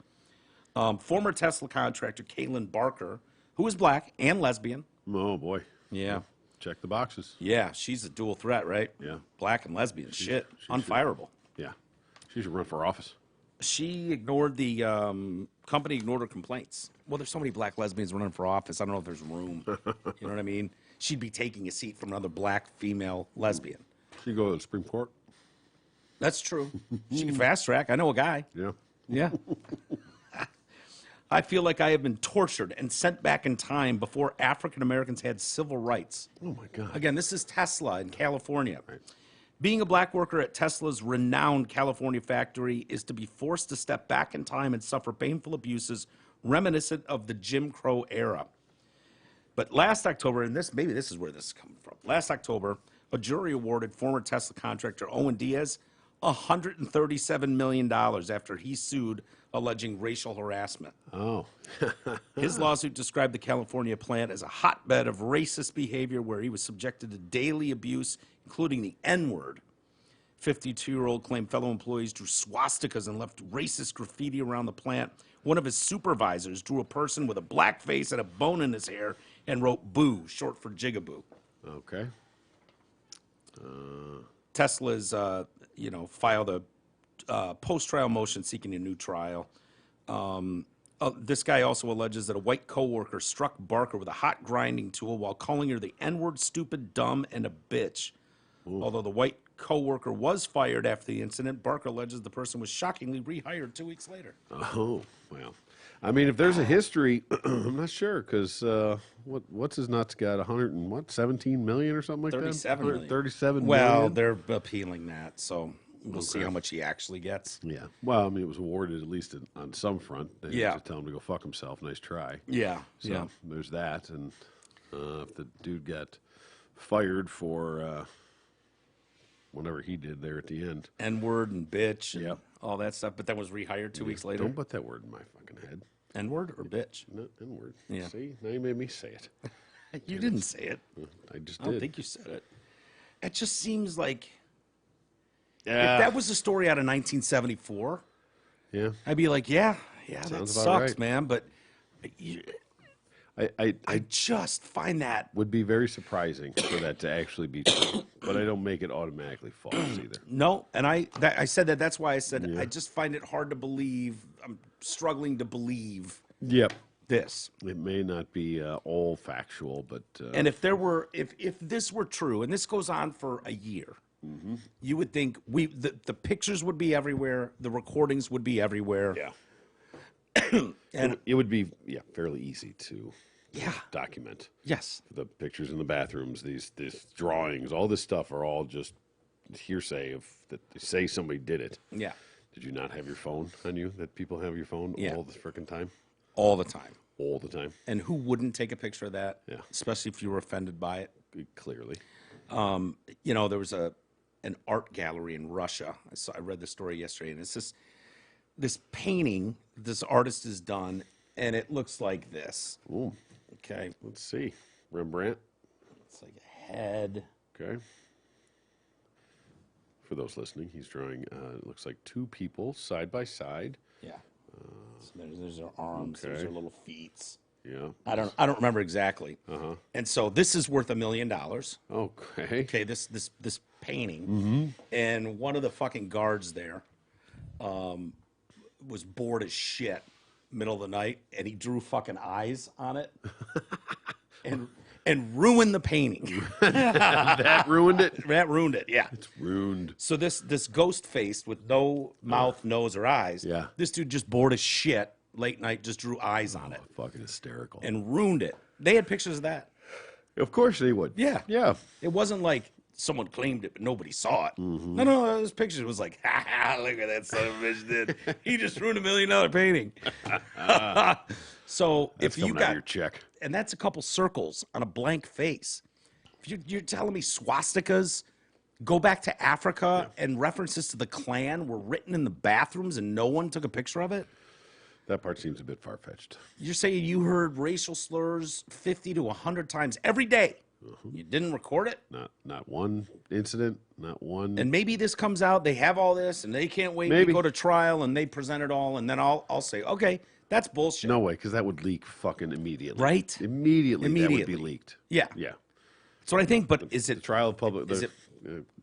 Former Tesla contractor Caitlin Barker, who is black and lesbian. Oh, boy. Yeah. Check the boxes. Yeah, she's a dual threat, right? Yeah. Black and lesbian. Shit. Unfireable. Yeah. She should run for office. She ignored the company ignored her complaints. Well, there's so many black lesbians running for office. I don't know if there's room. You know what I mean? She'd be taking a seat from another black female lesbian. She go to the Supreme Court. That's true. She can fast track. I know a guy. Yeah. Yeah. I feel like I have been tortured and sent back in time before African Americans had civil rights. Oh, my God. Again, this is Tesla in California. Right. Being a black worker at Tesla's renowned California factory is to be forced to step back in time and suffer painful abuses reminiscent of the Jim Crow era. But last October, and maybe this is where this is coming from. Last October, a jury awarded former Tesla contractor Owen Diaz $137 million after he sued alleging racial harassment. Oh. His lawsuit described the California plant as a hotbed of racist behavior where he was subjected to daily abuse, including the N-word. 52-year-old claimed fellow employees drew swastikas and left racist graffiti around the plant. One of his supervisors drew a person with a black face and a bone in his hair and wrote "boo," short for jigaboo. Okay. Tesla's, filed a post-trial motion seeking a new trial. This guy also alleges that a white coworker struck Barker with a hot grinding tool while calling her the N-word, stupid, dumb, and a bitch. Ooh. Although the white coworker was fired after the incident, Barker alleges the person was shockingly rehired 2 weeks later. Oh, well. I mean, if there's a history, I'm not sure, because what's his nuts got 17 million or something like 37 that? million. 37 well, million? they're appealing that, so we'll see how much he actually gets. Yeah. Well, I mean, it was awarded at least on some front. They just tell him to go fuck himself. Nice try. Yeah. So there's that. And if the dude got fired for whatever he did there at the end. N-word and bitch and all that stuff, but then was rehired 2 weeks later. Don't put that word in my fucking head. N-word or bitch? No, N-word. Yeah. See? Now you made me say it. You didn't say it. I just did. I don't think you said it. It just seems like if Yeah. that was a story out of 1974, Yeah. I'd be like, that Sounds sucks, about right. man. But I I just find that would be very surprising for that to actually be true, but I don't make it automatically false either. no. And I said that. That's why I said I just find it hard to believe. I'm struggling to believe Yep. this. It may not be all factual, but And if this were true, and this goes on for a year, you would think the pictures would be everywhere, the recordings would be everywhere. Yeah. And it would be fairly easy to document. Yes. The pictures in the bathrooms, these drawings, all this stuff are all just hearsay of that they say somebody did it. Yeah. Did you not have your phone on you? That people have your phone all the frickin' time? All the time. All the time. And who wouldn't take a picture of that? Yeah. Especially if you were offended by it. Clearly. You know, there was an art gallery in Russia. I read the story yesterday, and it's this painting this artist has done, and it looks like this. Ooh. Okay. Let's see. Rembrandt. It's like a head. Okay. For those listening, he's drawing, it looks like two people side by side. Yeah. So there's their arms. Okay. There's their little feet. Yeah. I don't remember exactly. And so this is worth $1 million. Okay. Okay, this painting, and one of the fucking guards there was bored as shit middle of the night, and he drew fucking eyes on it, and ruined the painting. That ruined it? That ruined it. Yeah, It's ruined. so this ghost faced with no mouth, nose, or eyes. Yeah. This dude just bored as shit late night, just drew eyes on it Fucking hysterical. and ruined it. They had pictures of that. Of course they would. Yeah. Yeah. It wasn't like someone claimed it, but nobody saw it. No, those pictures was like, ha ha, look at that son of a bitch did. He just ruined $1 million painting. So That's if you coming out of got, your check. and that's a couple circles on a blank face. If you're telling me swastikas go back to Africa and references to the Klan were written in the bathrooms and no one took a picture of it? That part seems a bit far-fetched. You're saying you heard racial slurs 50 to 100 times every day. You didn't record it? Not one incident, not one. And maybe this comes out, they have all this, and they can't wait to Maybe. go to trial, and they present it all, and then I'll say, okay, that's bullshit. No way, because that would leak fucking immediately. Right? Immediately, that would Immediately. be leaked. Yeah. Yeah. That's what I think, but is The it trial of public. is it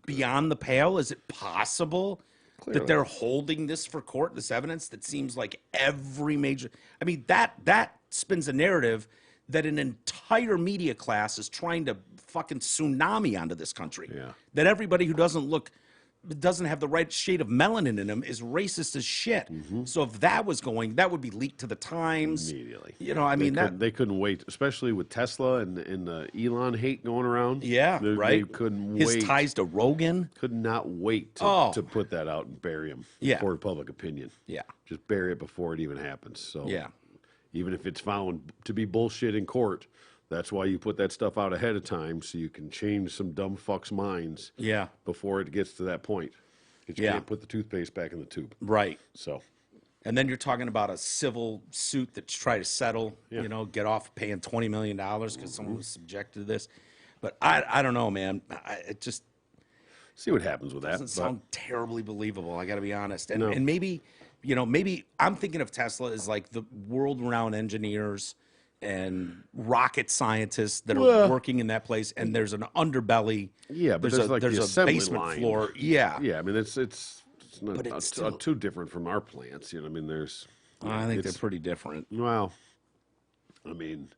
beyond the pale? Is it possible that they're holding this for court, this evidence that seems like every major... I mean, that spins a narrative that an entire media class is trying to fucking tsunami onto this country. Yeah. That everybody who doesn't have the right shade of melanin in them is racist as shit. So if that was going, that would be leaked to the Times. Immediately. You know, I mean, They couldn't wait, especially with Tesla and the Elon hate going around. yeah, They right? couldn't His wait. ties to Rogan. Could not wait Oh. to put that out and bury him Yeah. for public opinion. Yeah. Just bury it before it even happens. So Yeah. even if it's found to be bullshit in court, that's why you put that stuff out ahead of time so you can change some dumb fucks' minds Yeah. before it gets to that point. 'Cause you Yeah. can't put the toothpaste back in the tube. Right. So And then you're talking about a civil suit that's trying to settle, Yeah. you know, get off paying $20 million because someone was subjected to this. But I don't know, man. It just see what happens with that. doesn't but- sound terribly believable. I got to be honest. And, No. and maybe, you know, maybe I'm thinking of Tesla as like the world-renowned engineers and rocket scientists that are Well- working in that place. And there's an underbelly. Yeah, but there's like the there's a assembly basement line. floor. Yeah. Yeah, I mean it's not But it's not still- too different from our plants. You know, I mean there's. I think they're it's- pretty different. Well, I mean,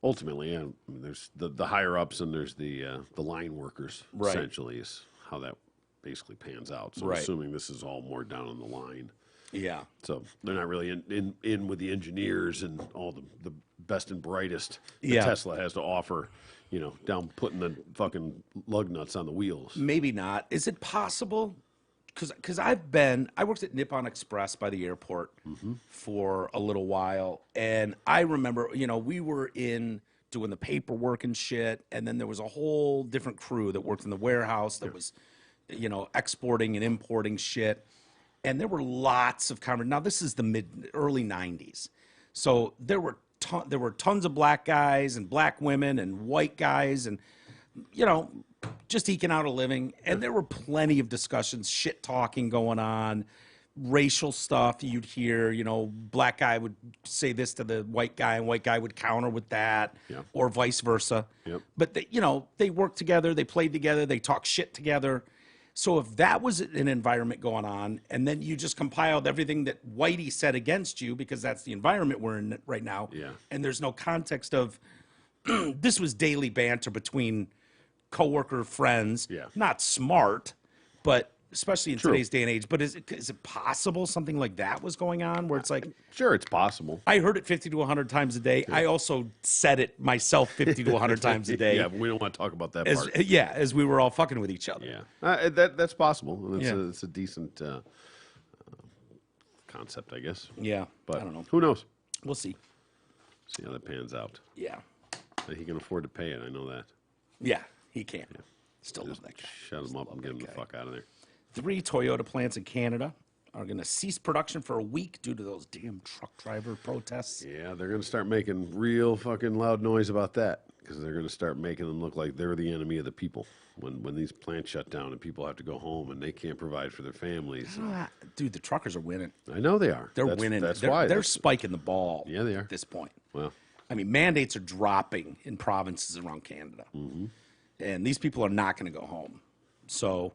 ultimately, yeah, I mean, there's the higher ups and there's the line workers. Right. Essentially, is how that basically pans out. So Right. I'm assuming this is all more down on the line. Yeah. So they're not really in with the engineers and all the best and brightest that Yeah. Tesla has to offer. You know, down putting the fucking lug nuts on the wheels. Maybe not. Is it possible? Because I worked at Nippon Express by the airport for a little while, and I remember, you know, we were in doing the paperwork and shit, and then there was a whole different crew that worked in the warehouse that was, you know, exporting and importing shit, and there were lots of Now this is the early '90s, so there were tons of black guys and black women and white guys and, you know, just eking out a living. And there were plenty of discussions, shit talking going on, racial stuff you'd hear, you know, black guy would say this to the white guy and white guy would counter with that, Yeah. or vice versa. Yep. But they, you know, they worked together, they played together, they talked shit together. So if that was an environment going on, and then you just compiled everything that Whitey said against you, because that's the environment we're in right now, Yeah. and there's no context of this was daily banter between coworker friends. Yeah. Not smart, but especially in True. today's day and age. But is it possible something like that was going on where it's like, Sure, it's possible. I heard it 50 to 100 times a day. I also said it myself 50 to 100 times a day. Yeah, but we don't want to talk about that as, part. yeah, as we were all fucking with each other. Yeah, that's possible. And Yeah. it's a decent concept, I guess. Yeah, But I don't know. who knows? We'll see. See how that pans out. Yeah, That he can afford to pay it. I know that. yeah, he can. Still love that guy. Shut him up and get him the fuck out of there. 3 Toyota plants in Canada are going to cease production for a week due to those damn truck driver protests. Yeah, they're going to start making real fucking loud noise about that because they're going to start making them look like they're the enemy of the people when these plants shut down and people have to go home and they can't provide for their families. Dude, the truckers are winning. I know they are. They're That's- winning. That's they're, why. They're spiking the ball. Yeah, they are. At this point. Well, I mean, mandates are dropping in provinces around Canada. Mm-hmm. And these people are not going to go home. So,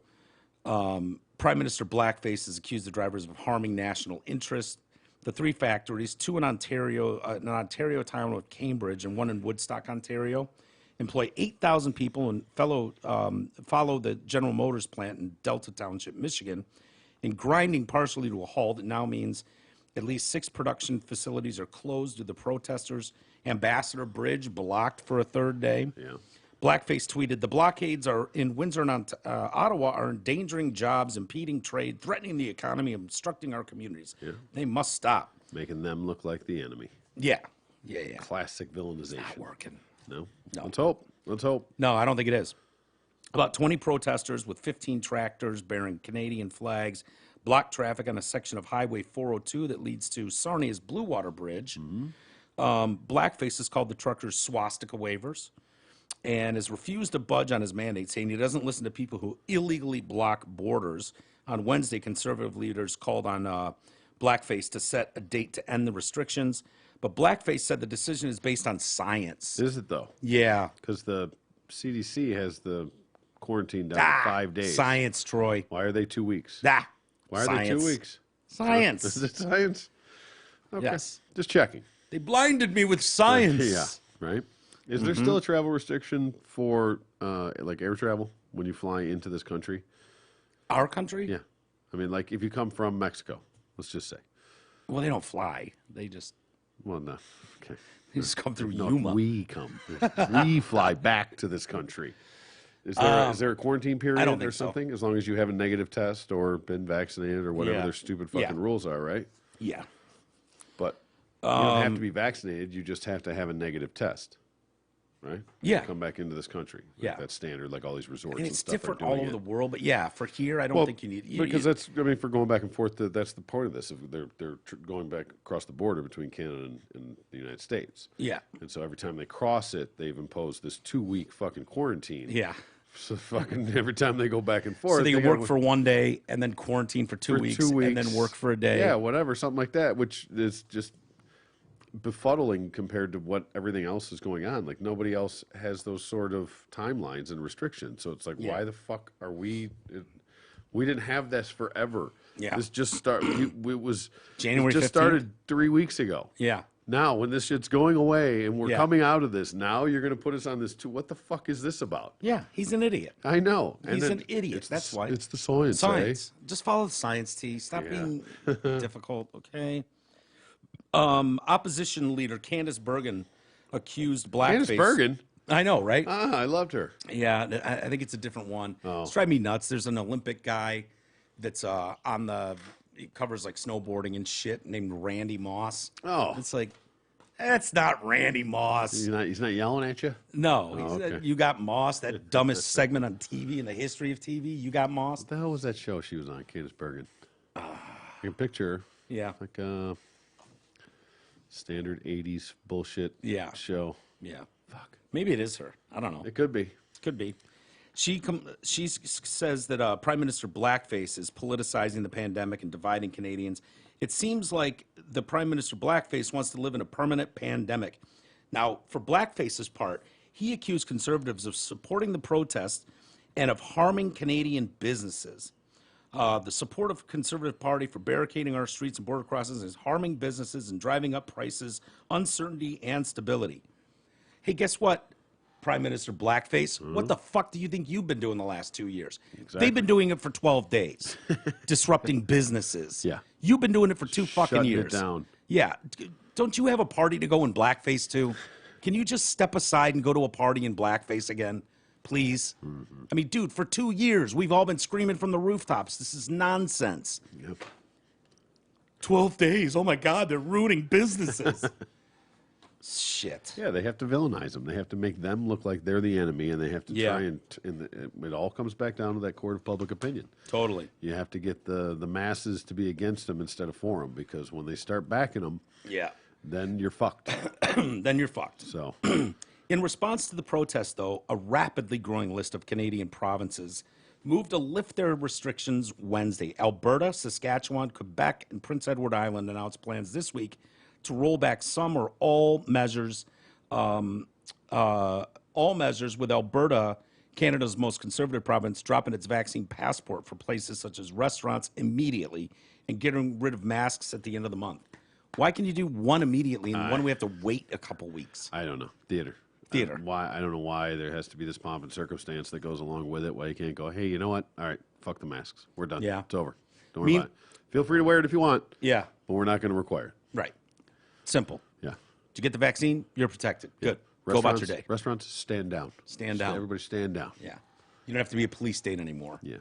Prime Minister Blackface has accused the drivers of harming national interest. The 3 factories, 2 in Ontario, an Ontario town of Cambridge and 1 in Woodstock, Ontario, employ 8,000 people and follow the General Motors plant in Delta Township, Michigan. In grinding partially to a halt, it now means at least 6 production facilities are closed due to the protesters. Ambassador Bridge blocked for a 3rd day. yeah. Blackface tweeted, "The blockades are in Windsor and Ottawa are endangering jobs, impeding trade, threatening the economy, and obstructing our communities. They must stop." Making them look like the enemy. Yeah. Classic villainization. Not working. No? No. Let's hope. Let's hope. No, I don't think it is. About 20 protesters with 15 tractors bearing Canadian flags blocked traffic on a section of Highway 402 that leads to Sarnia's Blue Water Bridge. Blackface has called the truckers swastika wavers and has refused to budge on his mandate, saying he doesn't listen to people who illegally block borders. On Wednesday, conservative leaders called on Blackface to set a date to end the restrictions. But Blackface said the decision is based on science. Is it, though? Yeah. Because the CDC has the quarantine down to 5 days. Science, Troy. Why are they 2 weeks? Why Why are they 2 weeks? Science. Is it science? Okay. Yes. Just checking. They blinded me with science. Yeah, right. Is there still a travel restriction for like air travel when you fly into this country? Our country? Yeah. I mean, like if you come from Mexico, let's just say. Well, they don't fly. They just Well, no. Okay. come through No, Yuma. we come. We fly back to this country. Is there a quarantine period don't or think so. something? As long as you have a negative test or been vaccinated or whatever Yeah. their stupid fucking Yeah. rules are, right? Yeah. But you don't have to be vaccinated. You just have to have a negative test, right? Yeah. To come back into this country. Like Yeah. That's standard. Like all these resorts And and it's stuff different are all doing over it. the world. But yeah, for here, I don't think you need. Because that's, I mean, for going back and forth, that's the part of this. If they're going back across the border between Canada and the United States. Yeah. And so every time they cross it, they've imposed this 2-week fucking quarantine. Yeah. So fucking every time they go back and forth, So they gotta work for 1 day and then quarantine for 2 for weeks, 2 weeks and then work for a day. Yeah, whatever, something like that, which is just befuddling compared to what everything else is going on. Like nobody else has those sort of timelines and restrictions. So it's like, Yeah. why the fuck are we? We didn't have this forever. Yeah. This just started. It was January It just 15th? started 3 weeks ago. Yeah. Now, when this shit's going away and we're Yeah. coming out of this, now you're going to put us on this too. What the fuck is this about? Yeah. He's an idiot. I know. And He's then an idiot. it's That's the, why. It's the science. Science. Just follow the science, T. Stop Yeah. being difficult, okay? Opposition leader Candice Bergen accused blackface. Candice Bergen? I know, right? Ah, I loved her. Yeah, I think it's a different one. Oh. It's driving me nuts. There's an Olympic guy that's on the he covers like snowboarding and shit named Randy Moss. Oh. It's like that's not Randy Moss. He's not yelling at you? No, okay. You Got Moss, that dumbest segment on TV in the history of TV. You Got Moss. What the hell was that show she was on, Candice Bergen? You can picture her. Yeah, Like a standard 80s bullshit Yeah. show. yeah. Fuck. Maybe it is her. I don't know. It could be. Could be. She says that Prime Minister Blackface is politicizing the pandemic and dividing Canadians. It seems like the Prime Minister Blackface wants to live in a permanent pandemic. Now, for Blackface's part, he accused conservatives of supporting the protests and of harming Canadian businesses. The support of Conservative Party for barricading our streets and border crossings is harming businesses and driving up prices, uncertainty, and stability. Hey, guess what? Prime Minister blackface. Mm-hmm. What the fuck do you think you've been doing the last 2 years? They've been doing it for 12 days, disrupting businesses. Yeah. You've been doing it for 2 fucking Shutting it years. down. Yeah. Don't you have a party to go in blackface to? Can you just step aside and go to a party in blackface again? Please? Mm-hmm. I mean, dude, for 2 years, we've all been screaming from the rooftops. This is nonsense. Yep. 12 days. Oh, my God, they're ruining businesses. Shit. Yeah, they have to villainize them. They have to make them look like they're the enemy, and they have to try and it all comes back down to that court of public opinion. Totally. You have to get the masses to be against them instead of for them, because when they start backing them, Yeah. then you're fucked. Then you're fucked. So, In response to the protest, though, a rapidly growing list of Canadian provinces moved to lift their restrictions Wednesday. Alberta, Saskatchewan, Quebec, and Prince Edward Island announced plans this week to roll back some or all measures, with Alberta, Canada's most conservative province, dropping its vaccine passport for places such as restaurants immediately and getting rid of masks at the end of the month. Why can you do one immediately and one we have to wait a couple weeks? I don't know. Theater. Why? I don't know why there has to be this pomp and circumstance that goes along with it. Why you can't go, hey, you know what? All right, fuck the masks. We're done. Yeah. It's over. Don't worry about it. Feel free to wear it if you want. Yeah. But we're not going to require it. Right. Simple. Yeah. Did you get the vaccine? You're protected. Good. Go about your day. Restaurants, stand down. Stand down. Everybody stand down. Yeah. You don't have to be a police state anymore. Yeah.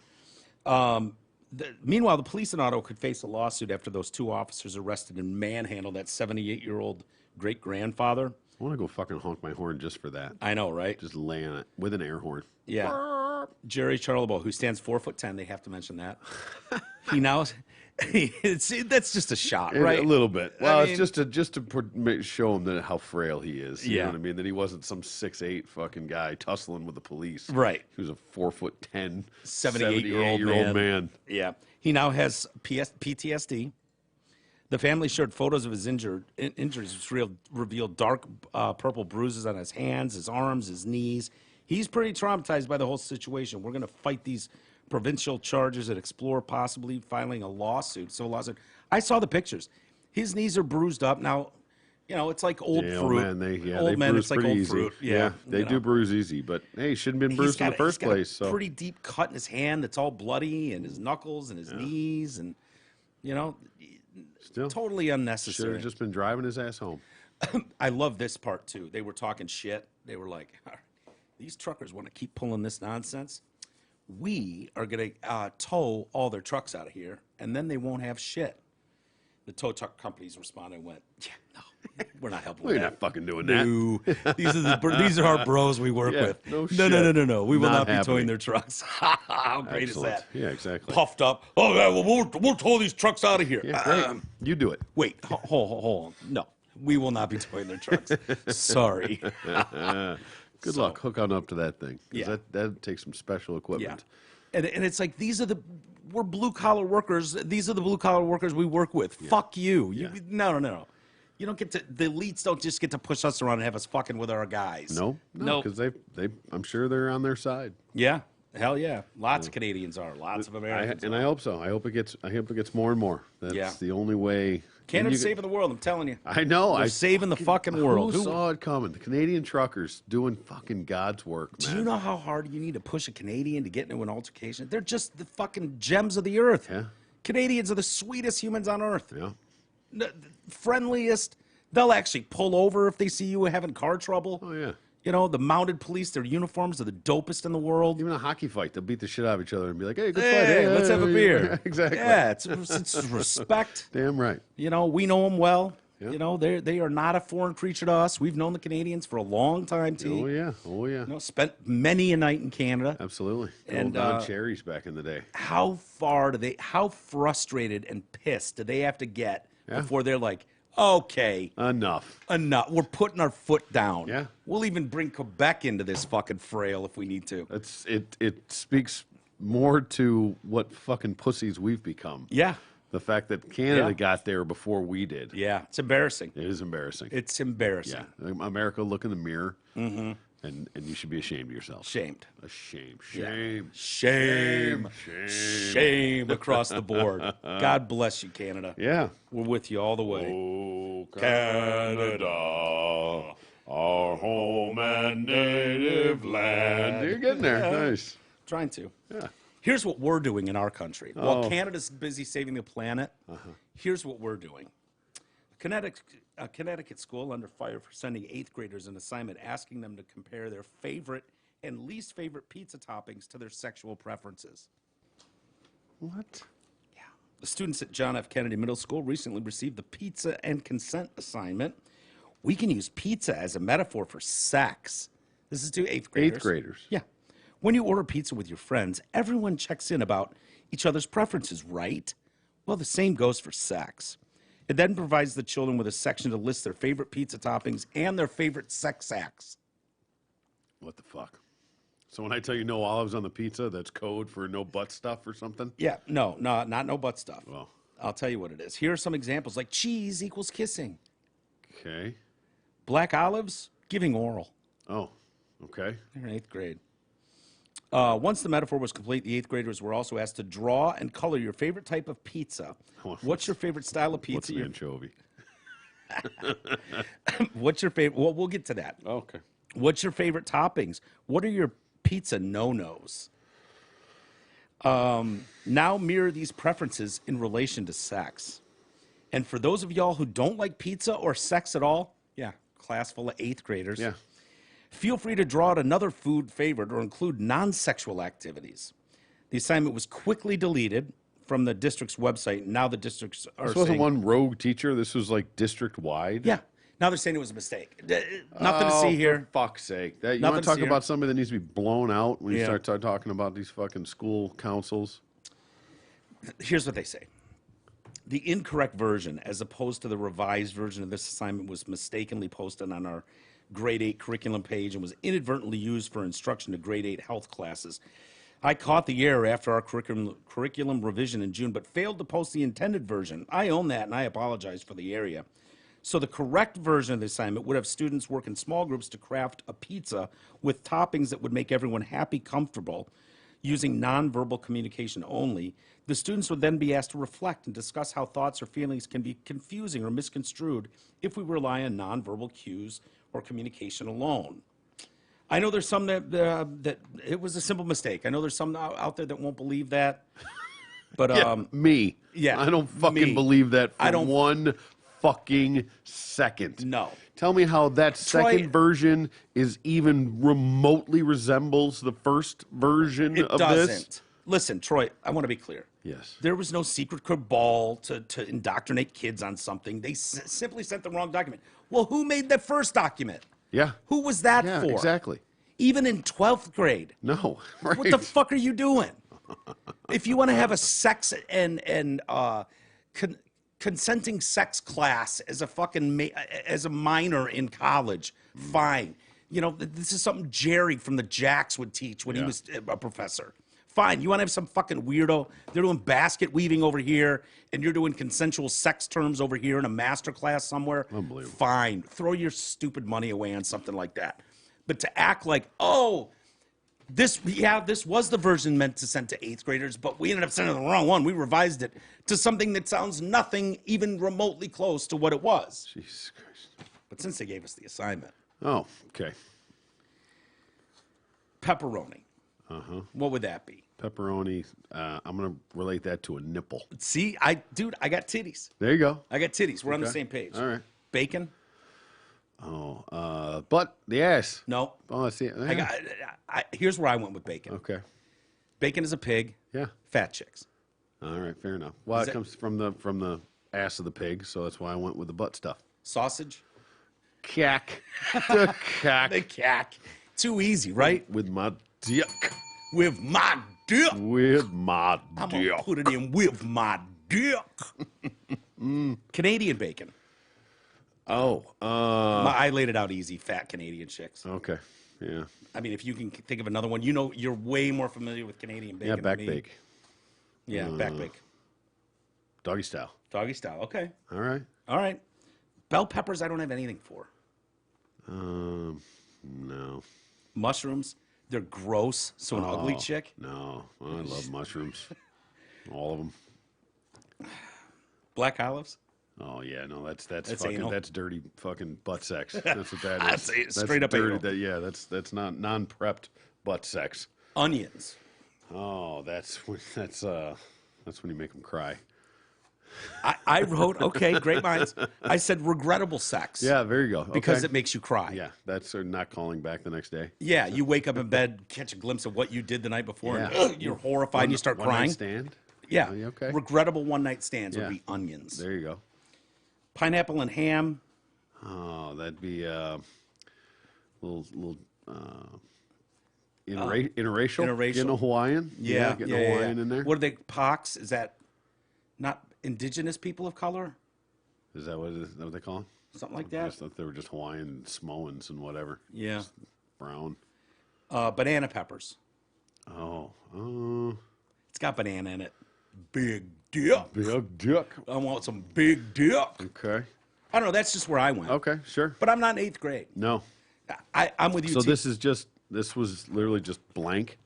Meanwhile, the police in Ottawa could face a lawsuit after those 2 officers arrested and manhandled that 78-year-old great-grandfather. I want to go fucking honk my horn just for that. I know, right? Just lay on it with an air horn. Yeah. Jerry Charlebois, who stands 4'10", they have to mention that. He now, that's just a shot, right? A little bit. Well, mean- it's just to show him that how frail he is. You Yeah. know what I mean? That he wasn't some 6'8" fucking guy tussling with the police. Right. He was a 4'10", 78-year-old man. Yeah. He now has PTSD. The family shared photos of his injuries, which revealed dark purple bruises on his hands, his arms, his knees. He's pretty traumatized by the whole situation. We're going to fight these provincial charges and explore possibly filing a lawsuit. I saw the pictures. His knees are bruised up. Now, it's like old fruit. Old men, old they men, bruise it's like pretty old easy. fruit. Yeah, they do bruise easy, but hey, shouldn't have been bruised in the first place. He's got a pretty deep cut in his hand that's all bloody, and his knuckles and his knees, and Still, totally should unnecessary. have just been driving his ass home. I love this part too. They were talking shit. They were like, "All right, these truckers want to keep pulling this nonsense. We are going to tow all their trucks out of here, and then they won't have shit." The tow truck companies responded and went, "Yeah, no, we're not helping with We're that. not fucking doing that. No. These are our bros we work Yeah, with. no No. We will Not not be towing happening. their trucks." How great Excellent. is that? Yeah, exactly. Puffed up. Oh, yeah, well, we'll tow these trucks out of here. Yeah, great. You do it. Wait, hold on. No, we will not be towing their trucks. Sorry. Good luck. Hook on up to that thing. 'Cause Yeah. that takes some special Yeah. equipment. And it's like, we're blue collar workers. These are the blue collar workers we work with. Fuck you. No. You don't get to, the elites don't just get to push us around and have us fucking with our guys. No, because I'm sure they're on their side. Yeah. Hell yeah. Lots of Canadians are. Lots of Americans. I hope so. I hope it gets more and more. That's the only way. Canada's saving the world, I'm telling you. I know. They're saving the fucking world. Who saw it coming? The Canadian truckers doing fucking God's work, man. Do you know how hard you need to push a Canadian to get into an altercation? They're just the fucking gems of the earth. Yeah. Canadians are the sweetest humans on earth. Yeah. The friendliest. They'll actually pull over if they see you having car trouble. Oh yeah. The mounted police, their uniforms are the dopest in the world. Even a hockey fight, they'll beat the shit out of each other and be like, "Hey, good Hey, fight. Hey, let's have a beer." Exactly. Yeah, it's respect. Damn right. We know them well. Yeah. They are not a foreign creature to us. We've known the Canadians for a long time, T. Oh yeah. Spent many a night in Canada. Absolutely. And, Don Cherries back in the day. How frustrated and pissed do they have to get before they're like, okay, Enough. we're putting our foot down. Yeah. We'll even bring Quebec into this fucking frail if we need to. It speaks more to what fucking pussies we've become. Yeah. The fact that Canada Yeah. got there before we did. Yeah. It's embarrassing. It is embarrassing. It's embarrassing. Yeah. America, look in the mirror. Mm-hmm. And you should be ashamed of yourself. Shamed. Shame. Shame across the board. God bless you, Canada. Yeah. We're with you all the way. Oh, Canada. Our home and native land. You're getting there. Yeah. Nice. Trying to. Yeah. Here's what we're doing in our country. While Canada's busy saving the planet, here's what we're doing. A Connecticut school under fire for sending 8th graders an assignment asking them to compare their favorite and least favorite pizza toppings to their sexual preferences. What? Yeah. The students at John F. Kennedy Middle School recently received the pizza and consent assignment. We can use pizza as a metaphor for sex. This is to 8th graders. 8th graders. Yeah. When you order pizza with your friends, everyone checks in about each other's preferences, right? Well, the same goes for sex. It then provides the children with a section to list their favorite pizza toppings and their favorite sex acts. What the fuck? So when I tell you no olives on the pizza, that's code for no butt stuff or something? Yeah, not no butt stuff. Well. I'll tell you what it is. Here are some examples, like cheese equals kissing. Okay. Black olives, giving oral. Oh, okay. They're in 8th grade. Once the metaphor was complete, the 8th graders were also asked to draw and color your favorite type of pizza. What's your favorite style of pizza? What's an anchovy? What's your favorite? Well, we'll get to that. Okay. What's your favorite toppings? What are your pizza no-nos? Now mirror these preferences in relation to sex. And for those of y'all who don't like pizza or sex at all, yeah, class full of 8th graders. Yeah. Feel free to draw out another food favorite or include non-sexual activities. The assignment was quickly deleted from the district's website. Now the districts are This wasn't saying, one rogue teacher. This was like district-wide? yeah. Now they're saying it was a mistake. Nothing to see here. For fuck's sake. You Nothing want to to talk see here. about somebody that needs to be blown out when you Yeah. start talking about these fucking school councils? Here's what they say. The incorrect version, as opposed to the revised version of this assignment, was mistakenly posted on our grade 8 curriculum page and was inadvertently used for instruction to grade 8 health classes. I caught the error after our curriculum revision in June, but failed to post the intended version. I own that, and I apologize for the area. So the correct version of the assignment would have students work in small groups to craft a pizza with toppings that would make everyone happy, comfortable, using nonverbal communication only. The students would then be asked to reflect and discuss how thoughts or feelings can be confusing or misconstrued if we rely on nonverbal cues or communication alone. I know there's some that it was a simple mistake. I know there's some out there that won't believe that. But Me. yeah, I don't fucking me. believe that for I don't- one fucking second. No. Tell me how that Troy- second version is even remotely resembles the first version it of doesn't. this. Listen, Troy, I want to be clear. Yes. There was no secret cabal to indoctrinate kids on something. They simply sent the wrong document. Well, who made the first document? Yeah. Who was that Yeah, for? exactly. Even in 12th grade. No. Right. What the fuck are you doing? If you want to have a sex and consenting sex class as a fucking as a minor in college, fine. You know, this is something Jerry from the Jacks would teach when he was a professor. Fine. You want to have some fucking weirdo? They're doing basket weaving over here, and you're doing consensual sex terms over here in a master class somewhere. Unbelievable. Fine. Throw your stupid money away on something like that. But to act like, oh, this was the version meant to send to 8th graders, but we ended up sending the wrong one. We revised it to something that sounds nothing even remotely close to what it was. Jesus Christ. But since they gave us the assignment, Oh, okay. pepperoni. What would that be? Pepperoni. I'm going to relate that to a nipple. See, I got titties. There you go. I got titties. We're on the Okay. same page. All right. Bacon? Oh, but the ass. No. Oh, I see. Here's where I went with bacon. Okay. Bacon is a pig. Yeah. Fat chicks. All right. Fair enough. Well, Is it it- comes from the ass of the pig, so that's why I went with the butt stuff. Sausage? Cack. The cack. The cack. Too easy, right? With my dick. With my dick. With my I'm dick. gonna put it in with my dick. Canadian bacon. Oh. I laid it out easy. Fat Canadian chicks. Okay. Yeah. I mean, if you can think of another one, you know, you're way more familiar with Canadian bacon. Yeah. than Back me. bake. Yeah, back bake. Doggy style. Doggy style. Okay. All right. All right. Bell peppers, I don't have anything for. No. Mushrooms, they're gross. So an ugly Oh, chick. No. I love mushrooms. All of them. Black olives. Oh yeah, no, that's That's fucking anal. that's dirty fucking butt sex. That's what that is. That's straight up dirty. anal. Yeah, that's not non-prepped butt sex. Onions. Oh, that's when you make them cry. I wrote, okay, great minds. I said regrettable sex. Yeah, there you go. Because Okay. it makes you cry. Yeah, that's not calling back the next day. Yeah, you wake up in bed, catch a glimpse of what you did the night before, Yeah. and you're horrified, and you start One night crying. stand. Yeah. Oh, yeah, okay. Regrettable one night stands Yeah. would be onions. There you go. Pineapple and ham. Oh, that'd be little interracial. Interracial. Getting a Hawaiian. Yeah. getting a Hawaiian in there. What are they? Pox? Is that not indigenous people of color? Is that what they call them? Something like I that? just thought they were just Hawaiian Samoans and whatever. Yeah. Just brown. Banana peppers. Oh, It's got banana in it. Big dick. big dick. I want some big dick. Okay. I don't know. That's just where I went. Okay, sure. But I'm not in 8th grade. No. I'm with you. So T. this was literally just blank.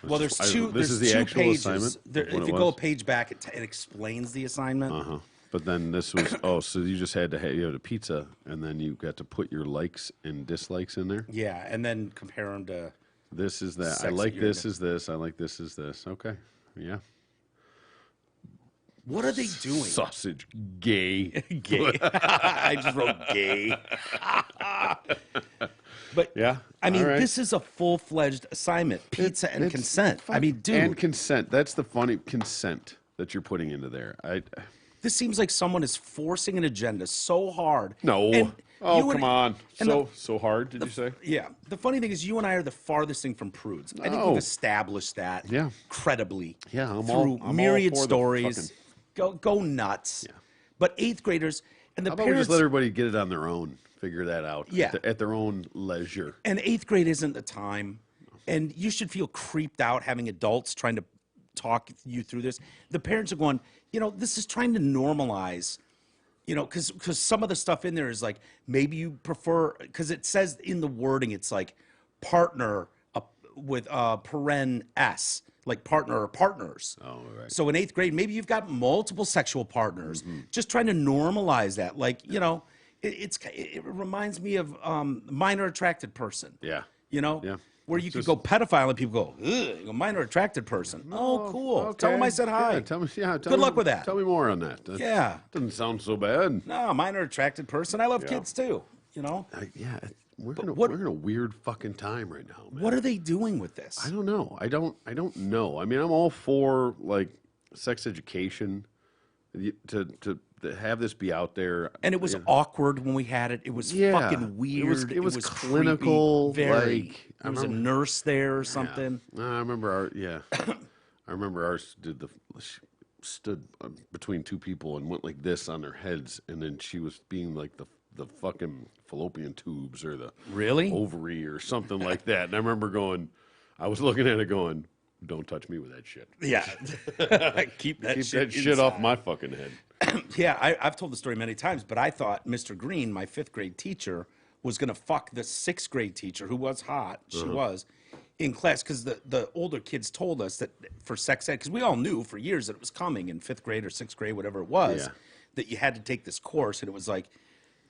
Well, there's two. This There's is the two actual pages. assignment. There, of what if it you go a was? page back, it explains the assignment. Uh-huh. But then this was so you just had to have you had a pizza and then you got to put your likes and dislikes in there. Yeah, and then compare them to. This is that. I Sex like that you're this into. is this. I like this is this. Okay. Yeah. What are they doing? Sausage gay. Gay. I just wrote gay. But Yeah. I mean, all right. this is a full-fledged assignment. Pizza and It's consent. I fuck- mean, dude, And consent. That's the funny consent that you're putting into there. this seems like someone is forcing an agenda so hard. No. And Oh, you and- come on. and So hard, did you say? Yeah. The funny thing is, you and I are the farthest thing from prudes. I think No. we've established that Yeah. credibly Yeah, I'm through all myriad for the stories. Go nuts. Yeah. But 8th graders and the How about we parents. just let everybody get it on their own, figure that out Yeah. at their own leisure. And 8th grade isn't the time. And you should feel creeped out having adults trying to talk you through this. The parents are going, this is trying to normalize, because some of the stuff in there is like, maybe you prefer, because it says in the wording, it's like partner with paren S, like partner or partners. Oh, right. So in 8th grade, maybe you've got multiple sexual partners. Mm-hmm. Just trying to normalize that. Like, it reminds me of minor attracted person. Yeah. Where you It's could just- go pedophile and people go, ugh, you go minor attracted person. Oh, cool. Tell them I said hi. Yeah, tell me, Good luck with that. Tell me more on that. That Yeah. Doesn't sound so bad. No, minor attracted person. I love kids too. Yeah. We're what- in a weird fucking time right now, man. What are they doing with this? I don't know. I don't know. I mean, I'm all for like sex education to have this be out there. And it was awkward when we had it. It was Yeah. fucking weird. It was creepy, clinical, Very. like, I there was a remember- nurse there or something. I remember I remember ours stood between two people and went like this on their heads, and then she was being like the fucking fallopian tubes or the Really? ovary or something like that. And I remember I was looking at it going, "Don't touch me with that shit. Yeah. Keep that Keep shit that shit off inside. my fucking head." Yeah, I've told the story many times, but I thought Mr. Green, my 5th grade teacher, was going to fuck the 6th grade teacher, who was hot. She was. In class, because the older kids told us that for sex ed, because we all knew for years that it was coming in 5th grade or 6th grade, whatever it was, Yeah. that you had to take this course, and it was like,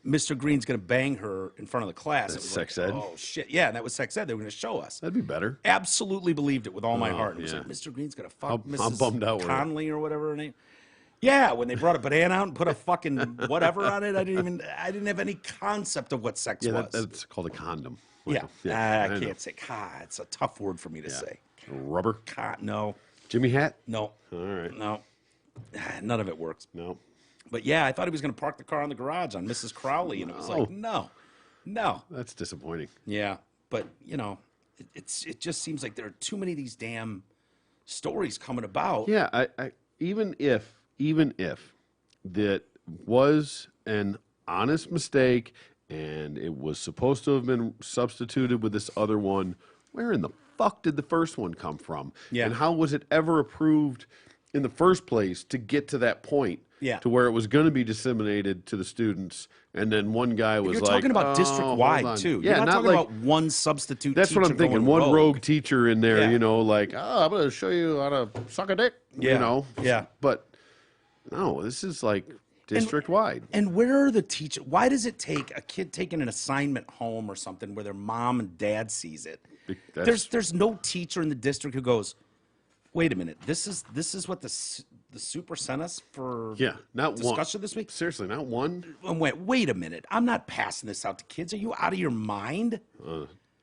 Mr. Green's going to bang her in front of the class. It was sex like, ed? Oh, shit. Yeah, and that was sex ed. They were going to show us. That'd be better. Absolutely believed it with all my heart. It was yeah. like, Mr. Green's going to fuck How Mrs. bummed out were you? Conley or whatever her name. Yeah, when they brought a banana out and put a fucking whatever on it, I didn't have any concept of what sex Yeah, was. that's called a condom. Yeah, yeah, I know. can't say. It's a tough word for me to say. Rubber. No, Jimmy hat. no, All right. no. None of it works. No. But yeah, I thought he was going to park the car in the garage on Mrs. Crowley, and it was like, no. That's disappointing. Yeah, but it just seems like there are too many of these damn stories coming about. Yeah, I even if that was an honest mistake and it was supposed to have been substituted with this other one, where in the fuck did the first one come from? Yeah. And how was it ever approved in the first place to get to that point? Yeah. To where it was going to be disseminated to the students, and then one guy was You're like, talking about "Oh, district hold wide on." too. Yeah, You're not not talking like about one substitute. that's what teacher I'm thinking. going One rogue teacher in there, Yeah. like, oh, I'm going to show you how to suck a dick. Yeah. Yeah. But no, this is like district-wide. And where are the teachers? Why does it take a kid taking an assignment home or something where their mom and dad sees it? There's no teacher in the district who goes, wait a minute, this is what the super sent us for not discussion one. this week? Seriously, not one? And wait a minute, I'm not passing this out to kids. Are you out of your mind?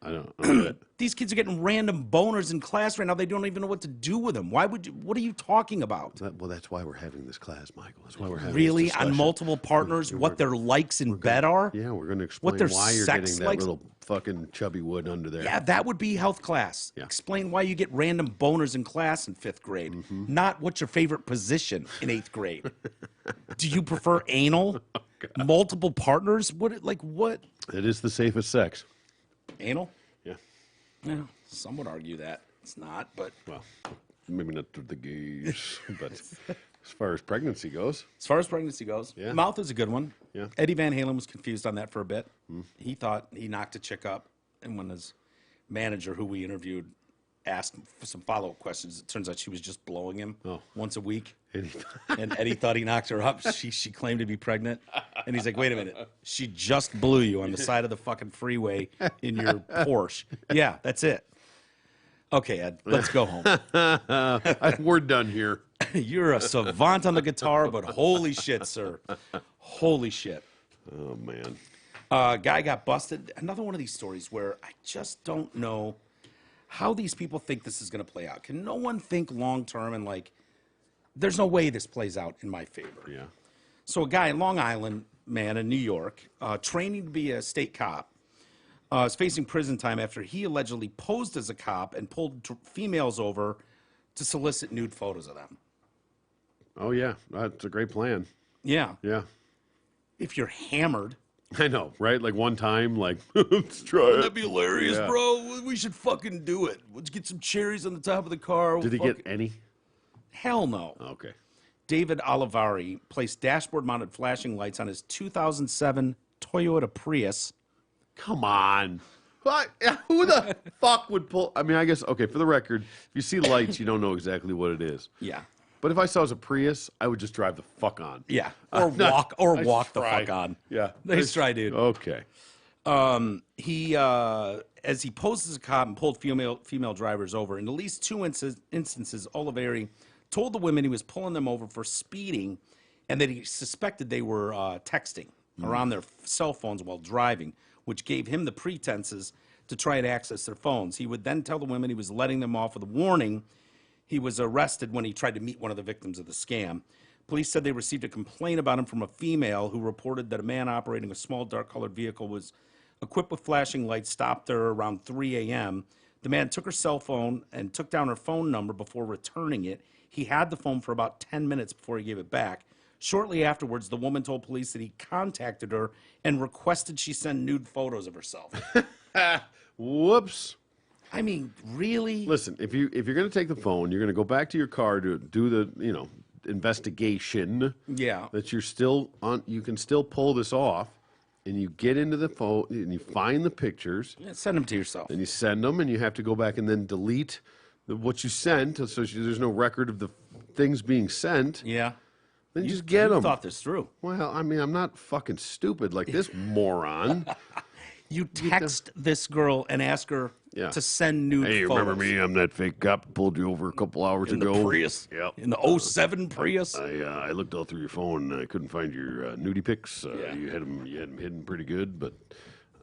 I don't know. These kids are getting random boners in class right now. They don't even know what to do with them. Why would you? What are you talking about? Well, that's why we're having this class, Michael. That's why we're having really this on discussion. multiple partners, what their likes in bed are. Yeah, we're going to explain what their why you're sex getting that likes. little fucking chubby wood under there. Yeah, that would be health class. Yeah. Explain why you get random boners in class in 5th grade, not what's your favorite position in 8th grade. Do you prefer anal? Multiple partners? What? It is the safest sex. Anal? Yeah. Yeah, some would argue that it's not, but Well, maybe not to the gays, but as far as pregnancy goes, as far as pregnancy goes, Yeah. mouth is a good one. Yeah. Eddie Van Halen was confused on that for a bit. He thought he knocked a chick up, and when his manager, who we interviewed, asked for some follow-up questions, it turns out she was just blowing him once a week. And Eddie thought he knocked her up. She claimed to be pregnant, and he's like, "Wait a minute, she just blew you on the side of the fucking freeway in your Porsche." Yeah, that's it. Okay, Ed, let's go home. we're done here. You're a savant on the guitar, but holy shit, sir. Holy shit. Oh, man. Guy got busted. Another one of these stories where I just don't know how these people think this is going to play out. Can no one think long term and there's no way this plays out in my favor? Yeah. So a guy in Long Island, man, in New York, training to be a state cop, is facing prison time after he allegedly posed as a cop and pulled females over to solicit nude photos of them. Oh, yeah. That's a great plan. Yeah. Yeah. If you're hammered. I know, right? Like one time, let's try Wouldn't it. that be hilarious, Yeah. bro? We should fucking do it. Let's get some cherries on the top of the car. Did he get any? Hell no. Okay. David Olivari placed dashboard-mounted flashing lights on his 2007 Toyota Prius. Come on. What? Who the fuck would pull? I mean, I guess, okay, for the record, if you see lights, you don't know exactly what it is. Yeah. But if I saw it as a Prius, I would just drive the fuck on. Yeah. Or walk the try. fuck on. Yeah. Nice try, dude. Okay. He as he posed as a cop and pulled female drivers over, in at least 2 instances, Olivari told the women he was pulling them over for speeding and that he suspected they were texting or on their cell phones while driving, which gave him the pretenses to try and access their phones. He would then tell the women he was letting them off with a warning. He was arrested when he tried to meet one of the victims of the scam. Police said they received a complaint about him from a female who reported that a man operating a small dark-colored vehicle was equipped with flashing lights stopped her around 3 a.m. The man took her cell phone and took down her phone number before returning it. He had the phone for about 10 minutes before he gave it back. Shortly afterwards, the woman told police that he contacted her and requested she send nude photos of herself. Whoops. I mean, really? Listen, if you're going to take the phone, you're going to go back to your car to do the, investigation. Yeah. That you're still on, you can still pull this off, and you get into the phone and you find the pictures. Yeah, send them to yourself. And you send them, and you have to go back and then delete what you sent, so there's no record of the things being sent. Yeah. Then you just get them. Thought this through. Well, I mean, I'm not fucking stupid like this moron. You text this girl and ask her to send nude Hey, photos. remember me? I'm that fake cop that pulled you over a couple hours In ago. the Prius? Yep. In the 07 Prius? I looked all through your phone. And I couldn't find your nudie pics. You had them hidden pretty good, but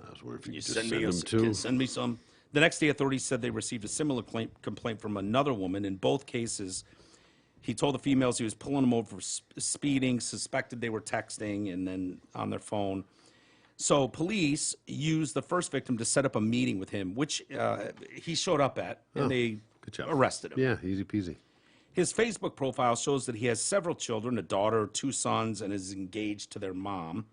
I was wondering if you could just send them too. Send me some. The next day, authorities said they received a similar complaint from another woman. In both cases, he told the females he was pulling them over for speeding, suspected they were texting, and then on their phone. So police used the first victim to set up a meeting with him, which he showed up at, and they arrested him. Yeah, easy peasy. His Facebook profile shows that he has several children, a daughter, 2 sons, and is engaged to their mom.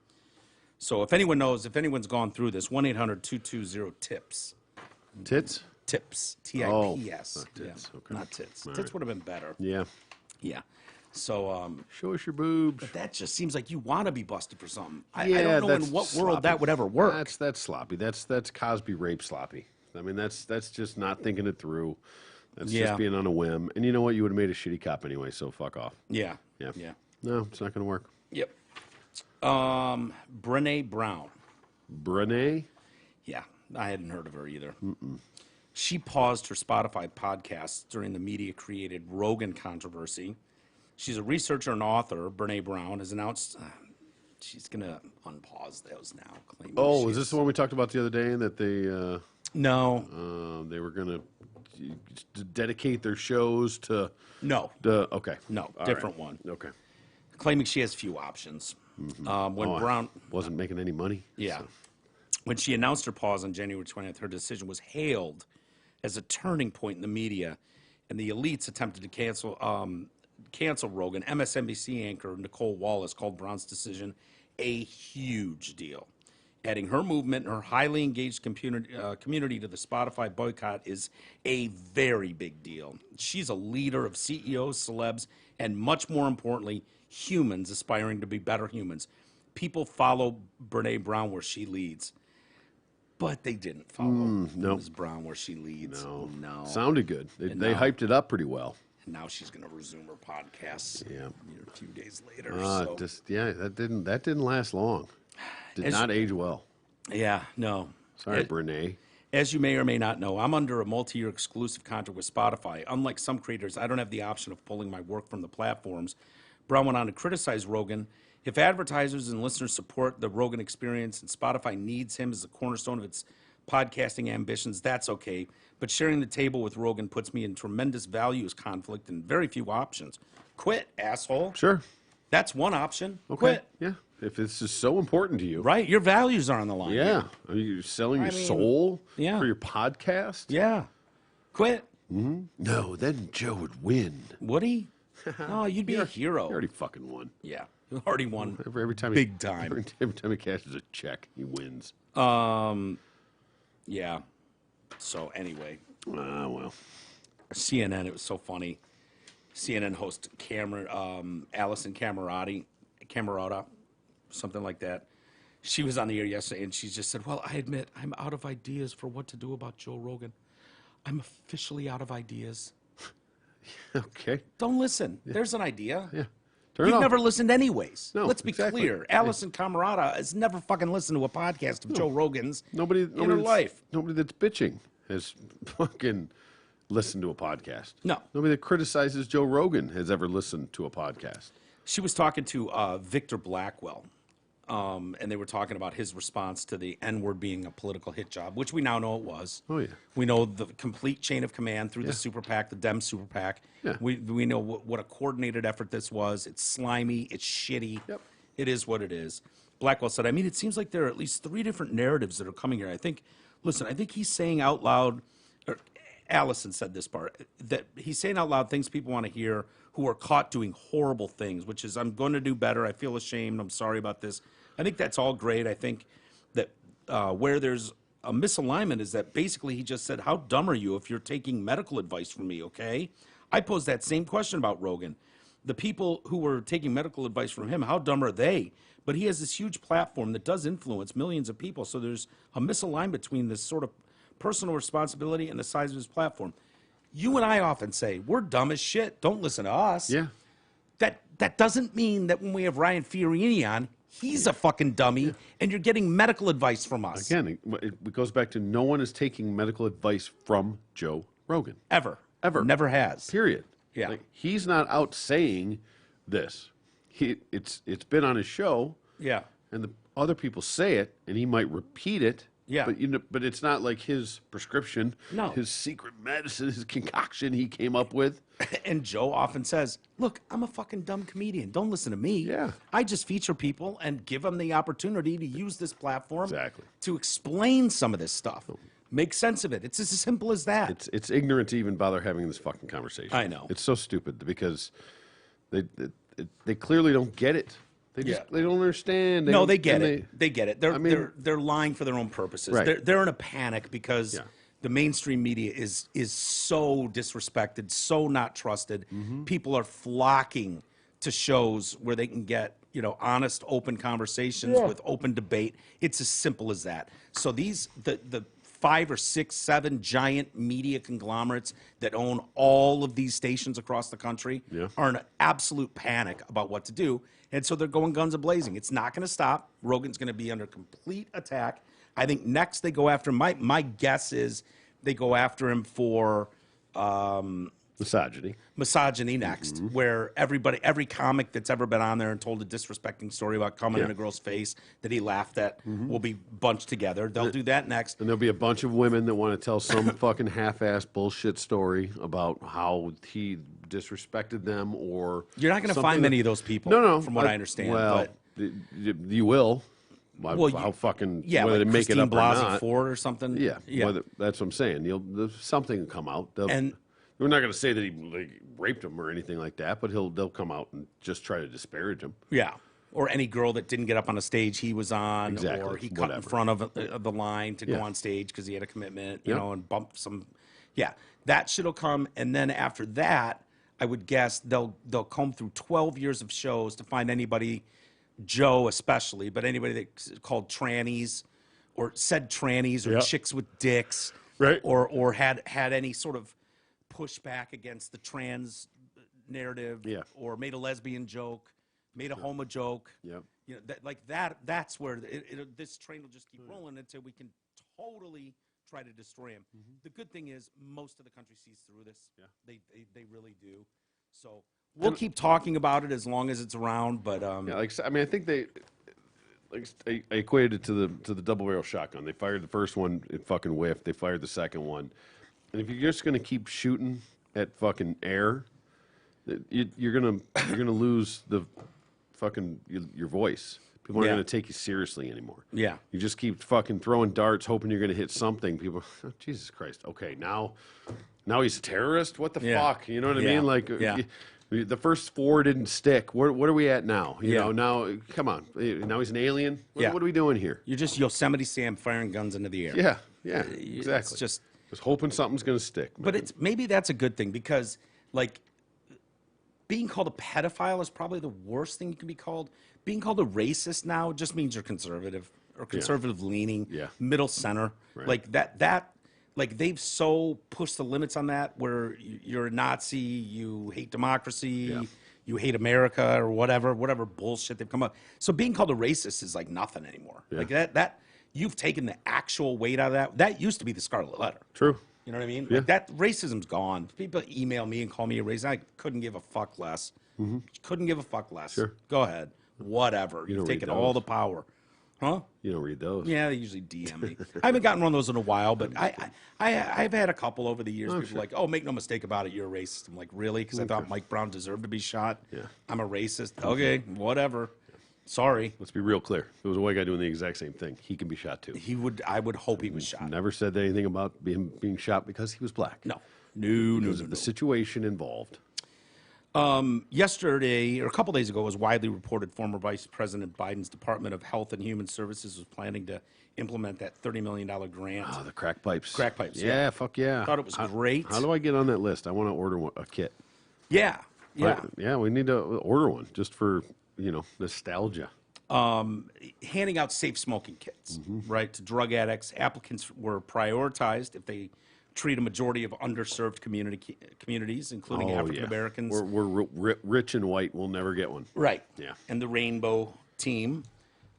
So if anyone knows, if anyone's gone through this, 1-800-220-TIPS. Tits? TIPS. T-I-P-S. not tits. Yeah, Okay. not tits. All Tits right. would have been better. Yeah. Yeah. So Show us your boobs. that just seems like you want to be busted for something. I Yeah, don't know that's in what sloppy. world that would ever work. That's sloppy. That's Cosby rape sloppy. I mean, that's just not thinking it through. That's Yeah. just being on a whim. And you know what? You would have made a shitty cop anyway, so fuck off. Yeah. Yeah. Yeah. No, it's not going to work. Yep. Brene Brown. Brene? Yeah, I hadn't heard of her either. She paused her Spotify podcast during the media-created Rogan controversy. She's a researcher and author. Brene Brown has announced she's going to unpause those now. Oh, is this the one we talked about the other day that they No. they were going to dedicate their shows to No. okay. No, All different right. one. Okay. Claiming she has few options. When Brown wasn't making any money. Yeah. So. When she announced her pause on January 20th, her decision was hailed as a turning point in the media, and the elites attempted to cancel Rogan. MSNBC anchor Nicole Wallace called Brown's decision a huge deal, adding her movement and her highly engaged community to the Spotify boycott is a very big deal. She's a leader of CEOs, celebs, and much more importantly, humans aspiring to be better humans. People follow Brene Brown where she leads. But they didn't follow Ms. Brown where she leads. No. Sounded good. They hyped it up pretty well. And now she's going to resume her podcasts. Yeah. A few days later. That didn't last long. Did not age well. Yeah, no. Sorry, Brene. As you may or may not know, I'm under a multi-year exclusive contract with Spotify. Unlike some creators, I don't have the option of pulling my work from the platforms. Brown went on to criticize Rogan. If advertisers and listeners support the Rogan experience and Spotify needs him as the cornerstone of its podcasting ambitions, that's okay. But sharing the table with Rogan puts me in tremendous values conflict and very few options. Quit, asshole. Sure. That's one option. Okay. Quit. Yeah. If this is so important to you. Right? Your values are on the line. Yeah. Are you selling your soul for your podcast? Yeah. Quit. No, then Joe would win. Would he? Oh, you'd be a hero. He already fucking won. Yeah. He already won. Every time big time. Every time he cashes a check, he wins. Yeah. So anyway, Well. CNN. It was so funny. CNN host Allison Camerota, something like that. She was on the air yesterday, and she just said, "Well, I admit I'm out of ideas for what to do about Joe Rogan. I'm officially out of ideas." Okay. Don't listen. Yeah. There's an idea. Yeah. You've never listened anyways. No, Let's be clear. Allison Camerota has never fucking listened to a podcast of Joe Rogan's in her life. Nobody that's bitching has fucking listened to a podcast. No. Nobody that criticizes Joe Rogan has ever listened to a podcast. She was talking to Victor Blackwell, and they were talking about his response to the N-word being a political hit job, which we now know it was. Oh, yeah. We know the complete chain of command through the Super PAC, the Dem Super PAC. Yeah. We know what a coordinated effort this was. It's slimy. It's shitty. Yep. It is what it is. Blackwell said, it seems like there are at least 3 different narratives that are coming here. I think he's saying out loud, or Allison said this part, that he's saying out loud things people want to hear who are caught doing horrible things, which is, I'm going to do better. I feel ashamed. I'm sorry about this. I think that's all great. I think that where there's a misalignment is that basically he just said, how dumb are you if you're taking medical advice from me, okay? I posed that same question about Rogan. The people who were taking medical advice from him, how dumb are they? But he has this huge platform that does influence millions of people. So there's a misalignment between this sort of personal responsibility and the size of his platform. You and I often say, we're dumb as shit. Don't listen to us. Yeah. That doesn't mean that when we have Ryan Fiorini on, he's a fucking dummy, and you're getting medical advice from us. Again, it goes back to no one is taking medical advice from Joe Rogan. Ever. Ever. Never has. Period. Yeah. Like, he's not out saying this. It's been on his show. Yeah. And the other people say it, and he might repeat it. Yeah. But it's not like his prescription, No. his secret medicine, his concoction he came up with. And Joe often says, look, I'm a fucking dumb comedian. Don't listen to me. Yeah. I just feature people and give them the opportunity to use this platform to explain some of this stuff. Make sense of it. It's as simple as that. It's ignorant to even bother having this fucking conversation. I know. It's so stupid because they clearly don't get it. They don't understand. They get it. They get it. They're lying for their own purposes. Right. They're in a panic because the mainstream media is so disrespected, so not trusted. Mm-hmm. People are flocking to shows where they can get honest, open conversations with open debate. It's as simple as that. So the 5 or 6, 7 giant media conglomerates that own all of these stations across the country are in an absolute panic about what to do. And so they're going guns a-blazing. It's not going to stop. Rogan's going to be under complete attack. I think next they go after him. My guess is they go after him for misogyny next, where every comic that's ever been on there and told a disrespecting story about coming in a girl's face that he laughed at will be bunched together. They'll do that next. And there'll be a bunch of women that want to tell some fucking half-ass bullshit story about how he disrespected them, or you're not going to find many of those people. No, from what I understand. Well, but, you will. Well, how fucking yeah, whether like they make it up Blasey or not. Ford or something. Yeah, yeah. That's what I'm saying. Something will come out. And we're not going to say that he raped him or anything like that, but they'll come out and just try to disparage him. Yeah. Or any girl that didn't get up on a stage he was on, Exactly. or he cut in front of the line to go on stage because he had a commitment, you know, and bump some. Yeah, that shit will come, and then after that, I would guess they'll comb through 12 years of shows to find anybody, Joe especially, but anybody that's called trannies, or said trannies, or chicks with dicks, right? Or had any sort of pushback against the trans narrative, or made a lesbian joke, made a homo joke. Yeah. You know, that's where this train will just keep rolling until we can totally try to destroy him. The good thing is most of the country sees through this. Yeah. They really do. So we'll keep talking about it as long as it's around, but I think I equated it to the double barrel shotgun. They fired the first one, it fucking whiffed. They fired the second one. And if you're just going to keep shooting at fucking air, you're gonna lose the fucking your voice. People aren't going to take you seriously anymore. Yeah. You just keep fucking throwing darts, hoping you're going to hit something. People, oh, Jesus Christ. Okay, now he's a terrorist? What the fuck? You know what I mean? Like, the first 4 didn't stick. What are we at now? You know, now, come on. Now he's an alien? What are we doing here? You're just Yosemite Sam firing guns into the air. Yeah, exactly. It's just hoping something's going to stick. But maybe that's a good thing, because, like, being called a pedophile is probably the worst thing you can be called. Being called a racist now just means you're conservative, or conservative leaning, middle center. Right. Like that like they've so pushed the limits on that, where you're a Nazi, you hate democracy, you hate America, or whatever bullshit they've come up. So being called a racist is like nothing anymore. Like that you've taken the actual weight out of that. That used to be the scarlet letter. True. You know what I mean? Like that racism's gone. People email me and call me a racist. I couldn't give a fuck less. Couldn't give a fuck less. Sure. Go ahead. Whatever. You've taken all the power. Huh? You don't read those. Yeah, they usually DM me. I haven't gotten one of those in a while, but I've had a couple over the years. People like, oh, make no mistake about it, you're a racist. I'm like, really? Because I thought Mike Brown deserved to be shot. Yeah. I'm a racist. Okay, whatever. Sorry. Let's be real clear. If there was a white guy doing the exact same thing, he can be shot too. I would hope he was shot. Never said anything about being shot because he was black. No. Because of the situation involved. Yesterday, or a couple days ago, it was widely reported former Vice President Biden's Department of Health and Human Services was planning to implement that $30 million grant. Oh, the crack pipes. Crack pipes. Yeah, fuck yeah. Thought it was great. How do I get on that list? I want to order a kit. Yeah. Yeah, we need to order one just for, nostalgia. Handing out safe smoking kits, right, to drug addicts. Applicants were prioritized if they treat a majority of underserved communities, including African Americans. We're rich and white. We'll never get one. Right. Yeah. And the Rainbow Team.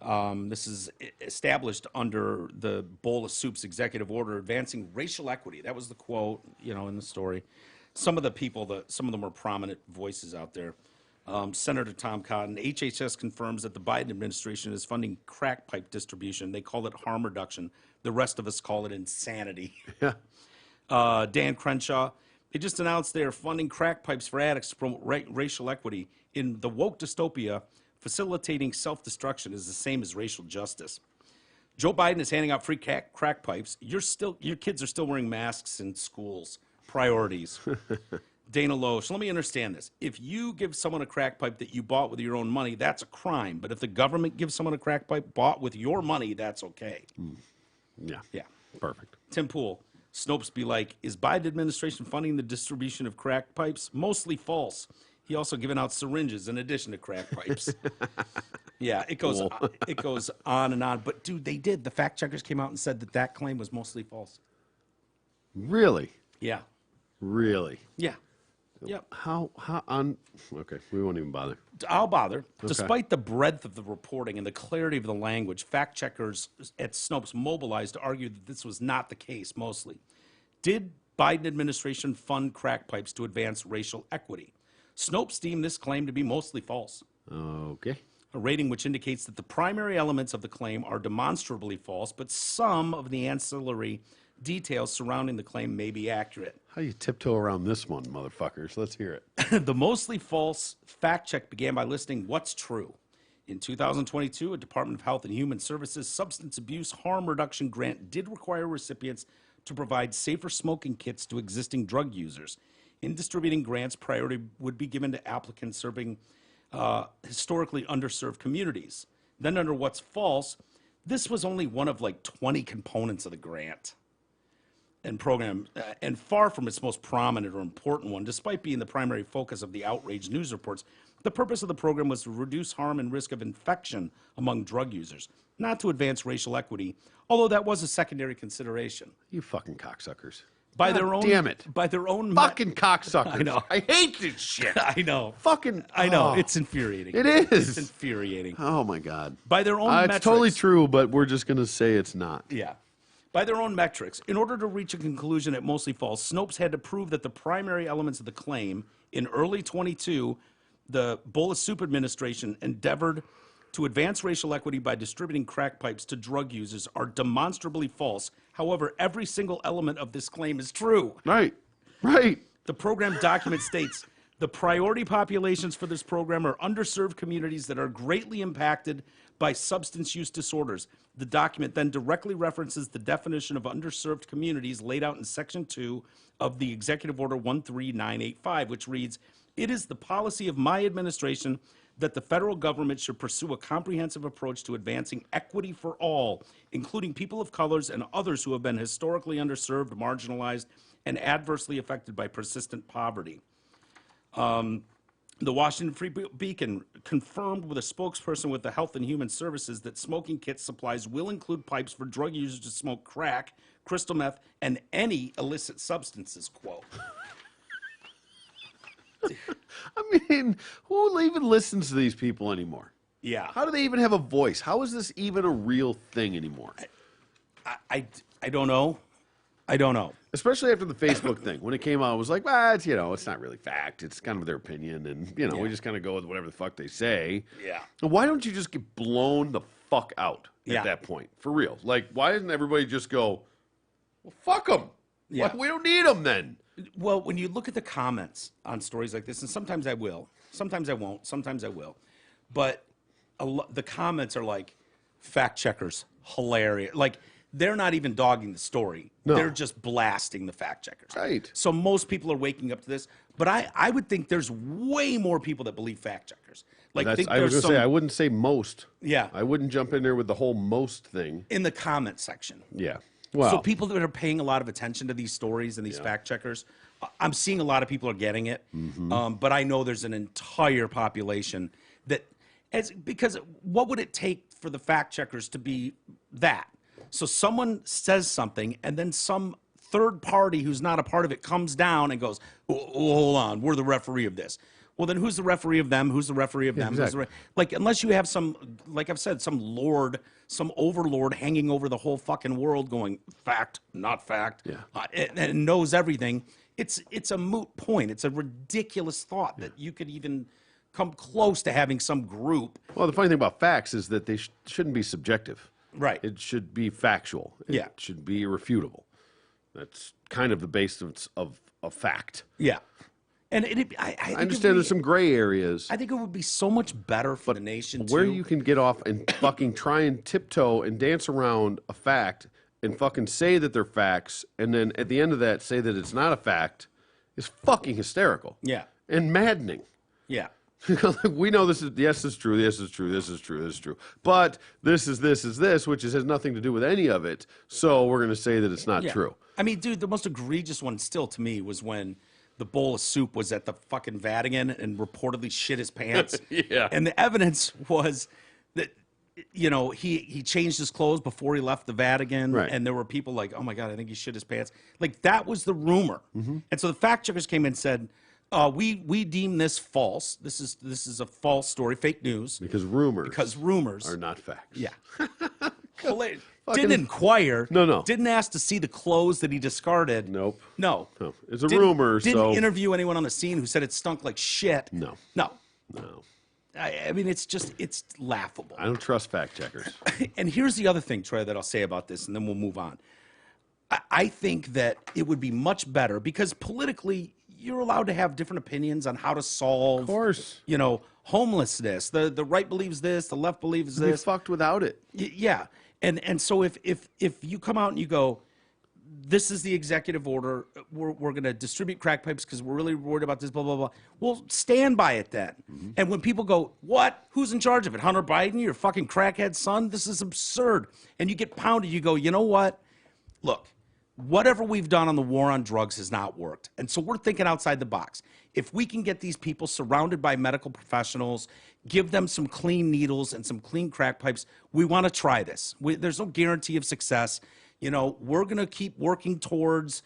This is established under the Bowl of Soup's executive order, advancing racial equity. That was the quote, in the story. Some of them were prominent voices out there. Senator Tom Cotton, HHS confirms that the Biden administration is funding crack pipe distribution. They call it harm reduction. The rest of us call it insanity. Yeah. Dan Crenshaw, they just announced they're funding crack pipes for addicts to promote racial equity. In the woke dystopia, facilitating self-destruction is the same as racial justice. Joe Biden is handing out free crack pipes. Your kids are still wearing masks in schools. Priorities. Dana Loesch, let me understand this. If you give someone a crack pipe that you bought with your own money, that's a crime. But if the government gives someone a crack pipe bought with your money, that's okay. Yeah. Yeah. Perfect. Tim Pool, Snopes be like, is Biden administration funding the distribution of crack pipes? Mostly false. He also given out syringes in addition to crack pipes. Yeah, it goes on and on. But dude, they did. The fact checkers came out and said that claim was mostly false. Really? Yeah. Really? Yeah. Yep. How on? Okay, we won't even bother. I'll bother. Despite the breadth of the reporting and the clarity of the language, fact checkers at Snopes mobilized to argue that this was not the case mostly. Did Biden administration fund crack pipes to advance racial equity? Snopes deemed this claim to be mostly false. Okay. A rating which indicates that the primary elements of the claim are demonstrably false, but some of the ancillary details surrounding the claim may be accurate. How you tiptoe around this one, motherfuckers? Let's hear it. The mostly false fact check began by listing what's true. In 2022, a Department of Health and Human Services substance abuse harm reduction grant did require recipients to provide safer smoking kits to existing drug users. In distributing grants, priority would be given to applicants serving historically underserved communities. Then under what's false, this was only one of like 20 components of the grant and program, and far from its most prominent or important one. Despite being the primary focus of the outraged news reports, the purpose of the program was to reduce harm and risk of infection among drug users, not to advance racial equity, although that was a secondary consideration. You fucking cocksuckers. By their own, damn it. By their own Fucking cocksuckers. I know. I hate this shit. I know. Fucking. I know. Oh. It's infuriating. It is. It's infuriating. Oh my God. By their own metrics. It's totally true, but we're just going to say it's not. Yeah. By their own metrics, in order to reach a conclusion at mostly false, Snopes had to prove that the primary elements of the claim in early 22, the Bolus Soup administration endeavored to advance racial equity by distributing crack pipes to drug users are demonstrably false. However, every single element of this claim is true. Right. Right. The program document states the priority populations for this program are underserved communities that are greatly impacted by substance use disorders. The document then directly references the definition of underserved communities laid out in Section 2 of the Executive Order 13985, which reads, "It is the policy of my administration that the federal government should pursue a comprehensive approach to advancing equity for all, including people of colors and others who have been historically underserved, marginalized, and adversely affected by persistent poverty." The Washington Free Beacon confirmed with a spokesperson with the Health and Human Services that smoking kit supplies will include pipes for drug users to smoke crack, crystal meth, and any illicit substances, quote. I mean, who even listens to these people anymore? Yeah. How do they even have a voice? How is this even a real thing anymore? I don't know. I don't know. Especially after the Facebook thing. When it came out, it was like, well, it's, it's not really fact. It's kind of their opinion. And, we just kind of go with whatever the fuck they say. Yeah. And why don't you just get blown the fuck out at Yeah. that point? For real. Like, why doesn't everybody just go, well, fuck them. Yeah. We don't need them then. Well, when you look at the comments on stories like this, and sometimes I will, sometimes I won't, sometimes I will, but the comments are like, fact checkers, hilarious. Like, they're not even dogging the story. No. They're just blasting the fact checkers. Right. So most people are waking up to this, but I would think there's way more people that believe fact checkers. Like, I was there's going to say, I wouldn't say most. Yeah. I wouldn't jump in there with the whole most thing. in the comment section. Yeah. Well, So people that are paying a lot of attention to these stories and these fact checkers, I'm seeing a lot of people are getting it, but I know there's an entire population that, because what would it take for the fact checkers to be that? So someone says something, and then some third party who's not a part of it comes down and goes, hold on, we're the referee of this. Well, then who's the referee of them? Who's the referee of them? exactly. Like, unless you have some, like I've said, some lord, some overlord hanging over the whole fucking world going, fact, not fact, and knows everything, it's a moot point. It's a ridiculous thought that you could even come close to having some group. Well, the funny thing about facts is that they shouldn't be subjective. Right. It should be factual. It should be irrefutable. That's kind of the basis of fact. Yeah. And I think understand there's some gray areas. I think it would be so much better for the nation where too. you can get off and fucking try and tiptoe and dance around a fact and fucking say that they're facts, and then at the end of that say that it's not a fact, is fucking hysterical. Yeah. And maddening. Yeah. We know this is, yes, this is true, this is true, this is true, this is true. But this is this, which has nothing to do with any of it. So we're going to say that it's not true. I mean, dude, the most egregious one still to me was when the bowl of soup was at the fucking Vatican and reportedly shit his pants. Yeah. And the evidence was that, he changed his clothes before he left the Vatican. Right. And there were people like, oh my God, I think he shit his pants. Like, that was the rumor. And so the fact checkers came in and said, We deem this false. This is a false story, fake news. Because rumors Are not facts. Yeah. Didn't inquire. No. Didn't ask to see the clothes that he discarded. Nope. No. It's a rumor. Didn't interview anyone on the scene who said it stunk like shit. No. I mean, it's laughable. I don't trust fact checkers. And here's the other thing, Troy, that I'll say about this, and then we'll move on. I think that it would be much better because politically, you're allowed to have different opinions on how to solve, Of course. homelessness. The right believes this, the left believes Be this. fucked without it. Yeah. And so if you come out and you go, this is the executive order, we're going to distribute crack pipes because we're really worried about this, blah, blah, blah. Well, stand by it then. And when people go, what? Who's in charge of it? Hunter Biden, your fucking crackhead son? This is absurd. And you get pounded. You go, you know what? Look, whatever we've done on the war on drugs has not worked. And so we're thinking outside the box. If we can get these people surrounded by medical professionals, give them some clean needles and some clean crack pipes, we want to try this. There's no guarantee of success. We're going to keep working towards,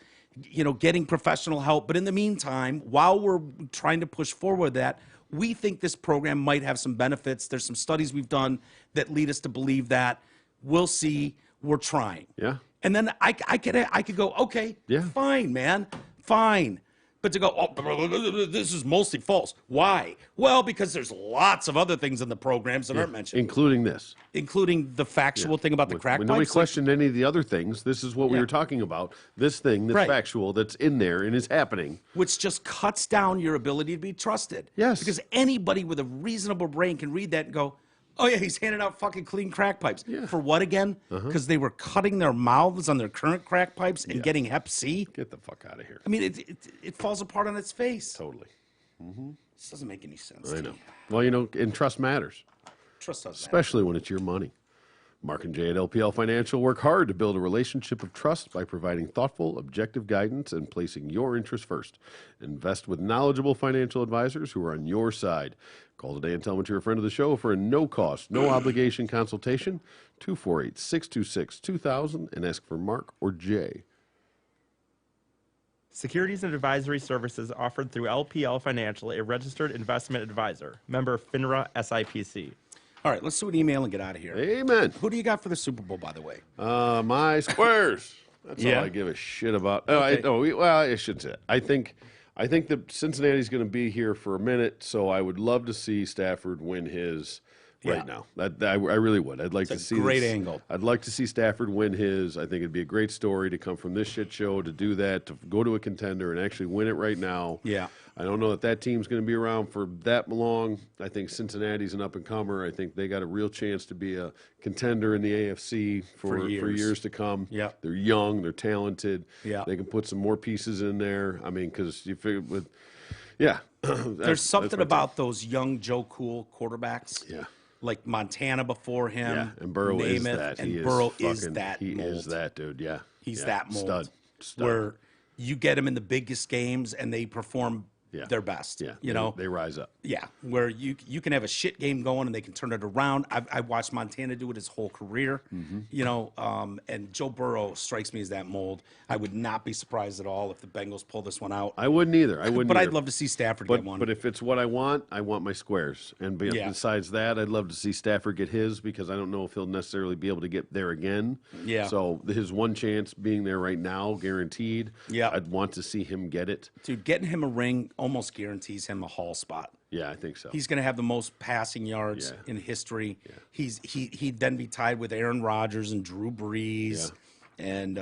getting professional help. But in the meantime, while we're trying to push forward that, we think this program might have some benefits. There's some studies we've done that lead us to believe that. We'll see. We're trying. Yeah. And then I could go, okay, Yeah. fine, man, fine. But to go, oh, this is mostly false. Why? Well, because there's lots of other things in the programs that aren't mentioned, Including this. including the factual thing about the crack When nobody pipes. questioned any of the other things, this is what we Yeah. were talking about. This thing that's Right. factual, that's in there and is happening. Which just cuts down your ability to be trusted. Yes. Because anybody with a reasonable brain can read that and go, oh, yeah, he's handing out fucking clean crack pipes. Yeah. For what again? Because they were cutting their mouths on their current crack pipes and getting Hep C? Get the fuck out of here. I mean, it falls apart on its face. Totally. This doesn't make any sense. I to know. me. Well, and trust matters, Trust doesn't matter. especially when it's your money. Mark and Jay at LPL Financial work hard to build a relationship of trust by providing thoughtful, objective guidance and placing your interests first. Invest with knowledgeable financial advisors who are on your side. Call today and tell them you're a friend of the show for a no-cost, no-obligation consultation, 248-626-2000, and ask for Mark or Jay. Securities and advisory services offered through LPL Financial, a registered investment advisor. Member FINRA SIPC. All right, let's do an email and get out of here. Amen. Who do you got for the Super Bowl, by the way? My squares. That's Yeah? all I give a shit about. Okay. I should say it. I think that Cincinnati's going to be here for a minute, so I would love to see Stafford win his right now. I really would. I'd like to see great this. angle. I'd like to see Stafford win his. I think it'd be a great story to come from this shit show, to do that, to go to a contender and actually win it right now. Yeah. I don't know that team's going to be around for that long. I think Cincinnati's an up-and-comer. I think they got a real chance to be a contender in the AFC for years to come. Yeah. They're young. They're talented. Yeah. They can put some more pieces in there. I mean, because you figure with, yeah. There's something about those young Joe Cool quarterbacks. Yeah. Like Montana before him. Yeah, and Burrow is Namath, that. And He Burrow is is that He mold. is that dude. Yeah, He's Yeah. that mold. Stud. Where you get him in the biggest games and they perform their best. Yeah, You know? they rise up. Yeah, where you can have a shit game going and they can turn it around. I've watched Montana do it his whole career, and Joe Burrow strikes me as that mold. I would not be surprised at all if the Bengals pull this one out. I wouldn't either. But I'd love to see Stafford get one. But if it's what I want my squares. And besides that, I'd love to see Stafford get his because I don't know if he'll necessarily be able to get there again. Yeah. So his one chance being there right now, guaranteed. Yeah. I'd want to see him get it. Dude, getting him a ring almost guarantees him a Hall spot. Yeah, I think so. He's going to have the most passing yards in history. He'd then be tied with Aaron Rodgers and Drew Brees and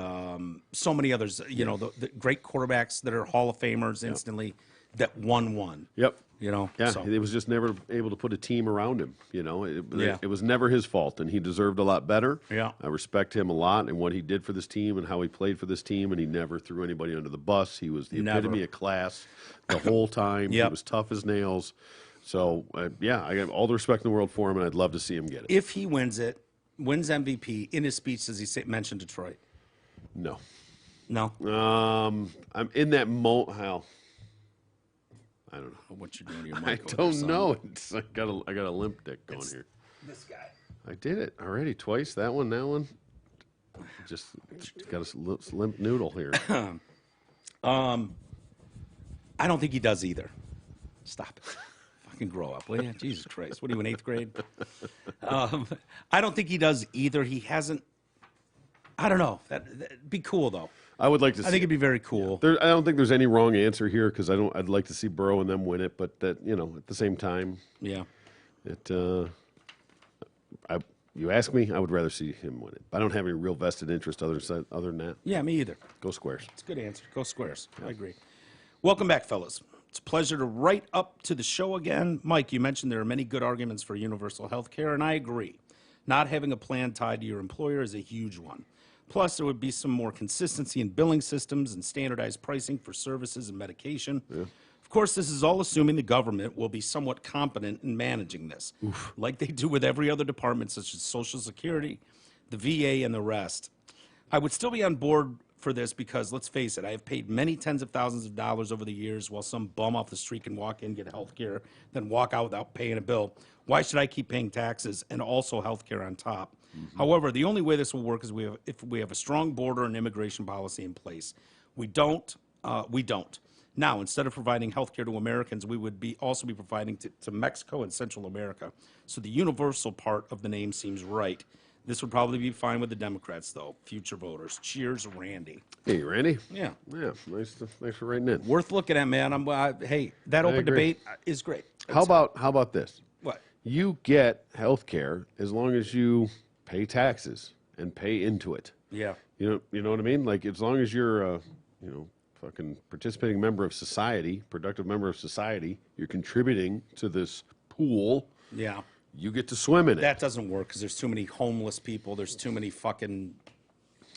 so many others. You know, the great quarterbacks that are Hall of Famers instantly that won one. Yep. You know, Yeah, so. he was just never able to put a team around him. You know, Yeah. it was never his fault, and he deserved a lot better. Yeah. I respect him a lot and what he did for this team and how he played for this team, and he never threw anybody under the bus. He was the epitome of class the whole time. He was tough as nails. So, I got all the respect in the world for him, and I'd love to see him get it. If he wins MVP, in his speech, does he mention Detroit? No. No? I'm in that hell. I don't know. What you're doing to your I mic over there, don't son. know. I got a limp dick going here. This guy. I did it already twice. That one. Just got a limp noodle here. I don't think he does either. Stop it. Fucking grow up, will you? Jesus Christ. What are you, in 8th grade? I don't think he does either. He hasn't. I don't know. That'd be cool, though. I would like to see I think it'd be very cool. I don't think there's any wrong answer here because I'd like to see Burrow and them win it, but that at the same time, Yeah. You ask me, I would rather see him win it. I don't have any real vested interest other than that. Yeah, me either. Go Squares. It's a good answer. Go Squares. I agree. Welcome back, fellas. It's a pleasure to write up to the show again. Mike, you mentioned there are many good arguments for universal health care, and I agree. Not having a plan tied to your employer is a huge one. Plus, there would be some more consistency in billing systems and standardized pricing for services and medication. Yeah. Of course, this is all assuming the government will be somewhat competent in managing this, like they do with every other department, such as Social Security, the VA, and the rest. I would still be on board for this because, let's face it, I have paid many tens of thousands of dollars over the years while some bum off the street can walk in, get health care, then walk out without paying a bill. Why should I keep paying taxes and also health care on top? However, the only way this will work is if we have a strong border and immigration policy in place. We don't. Now, instead of providing health care to Americans, we would also be providing to Mexico and Central America. So the universal part of the name seems right. This would probably be fine with the Democrats, though. Future voters. Cheers, Randy. Hey, Randy. Yeah. Yeah. Nice for writing in. Worth looking at, man. Hey, that open debate is great. How about this? What? You get health care as long as you pay taxes and pay into it. Yeah. You know what I mean? Like, as long as you're fucking participating member of society, productive member of society, you're contributing to this pool. Yeah. You get to swim in it. That doesn't work because there's too many homeless people. There's too many fucking.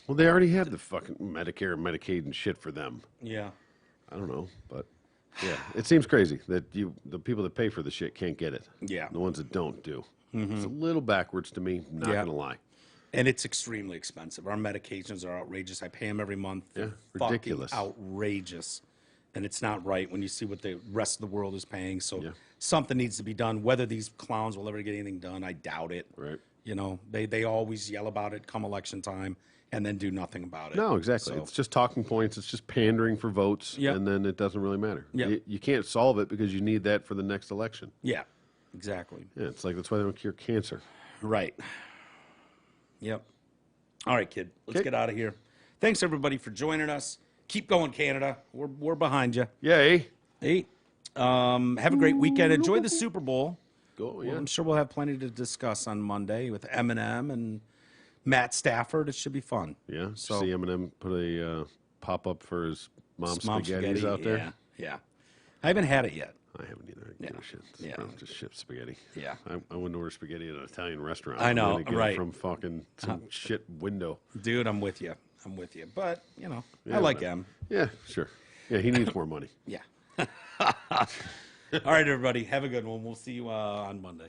Well, they already have the fucking Medicare and Medicaid and shit for them. Yeah. I don't know, but yeah, it seems crazy that the people that pay for the shit can't get it. Yeah. The ones that don't do. It's a little backwards to me. Not gonna lie. And it's extremely expensive. Our medications are outrageous. I pay them every month. They're ridiculous. Fucking outrageous. And it's not right when you see what the rest of the world is paying. So something needs to be done. Whether these clowns will ever get anything done, I doubt it. Right. You know, they always yell about it come election time and then do nothing about it. No, exactly. So, It's just talking points. It's just pandering for votes. Yep. And then it doesn't really matter. Yep. You can't solve it because you need that for the next election. yeah, exactly. Yeah, it's like that's why they don't cure cancer. Right. Yep. All right, kid. Let's get out of here. Thanks, everybody, for joining us. Keep going, Canada. We're behind you. Yay. Hey, have a great weekend. Enjoy the Super Bowl. Go, yeah. I'm sure we'll have plenty to discuss on Monday with Eminem and Matt Stafford. It should be fun. Yeah. So See Eminem put a pop-up for his mom's Mom spaghettis out there. Yeah. I haven't had it yet. I haven't either. I give a shit. It's probably just ship spaghetti. Yeah. I wouldn't order spaghetti at an Italian restaurant. I know, I'm gonna get right. it from fucking some shit window. Dude, I'm with you. But, I like M. Yeah, sure. Yeah, he needs more money. Yeah. All right, everybody. Have a good one. We'll see you on Monday.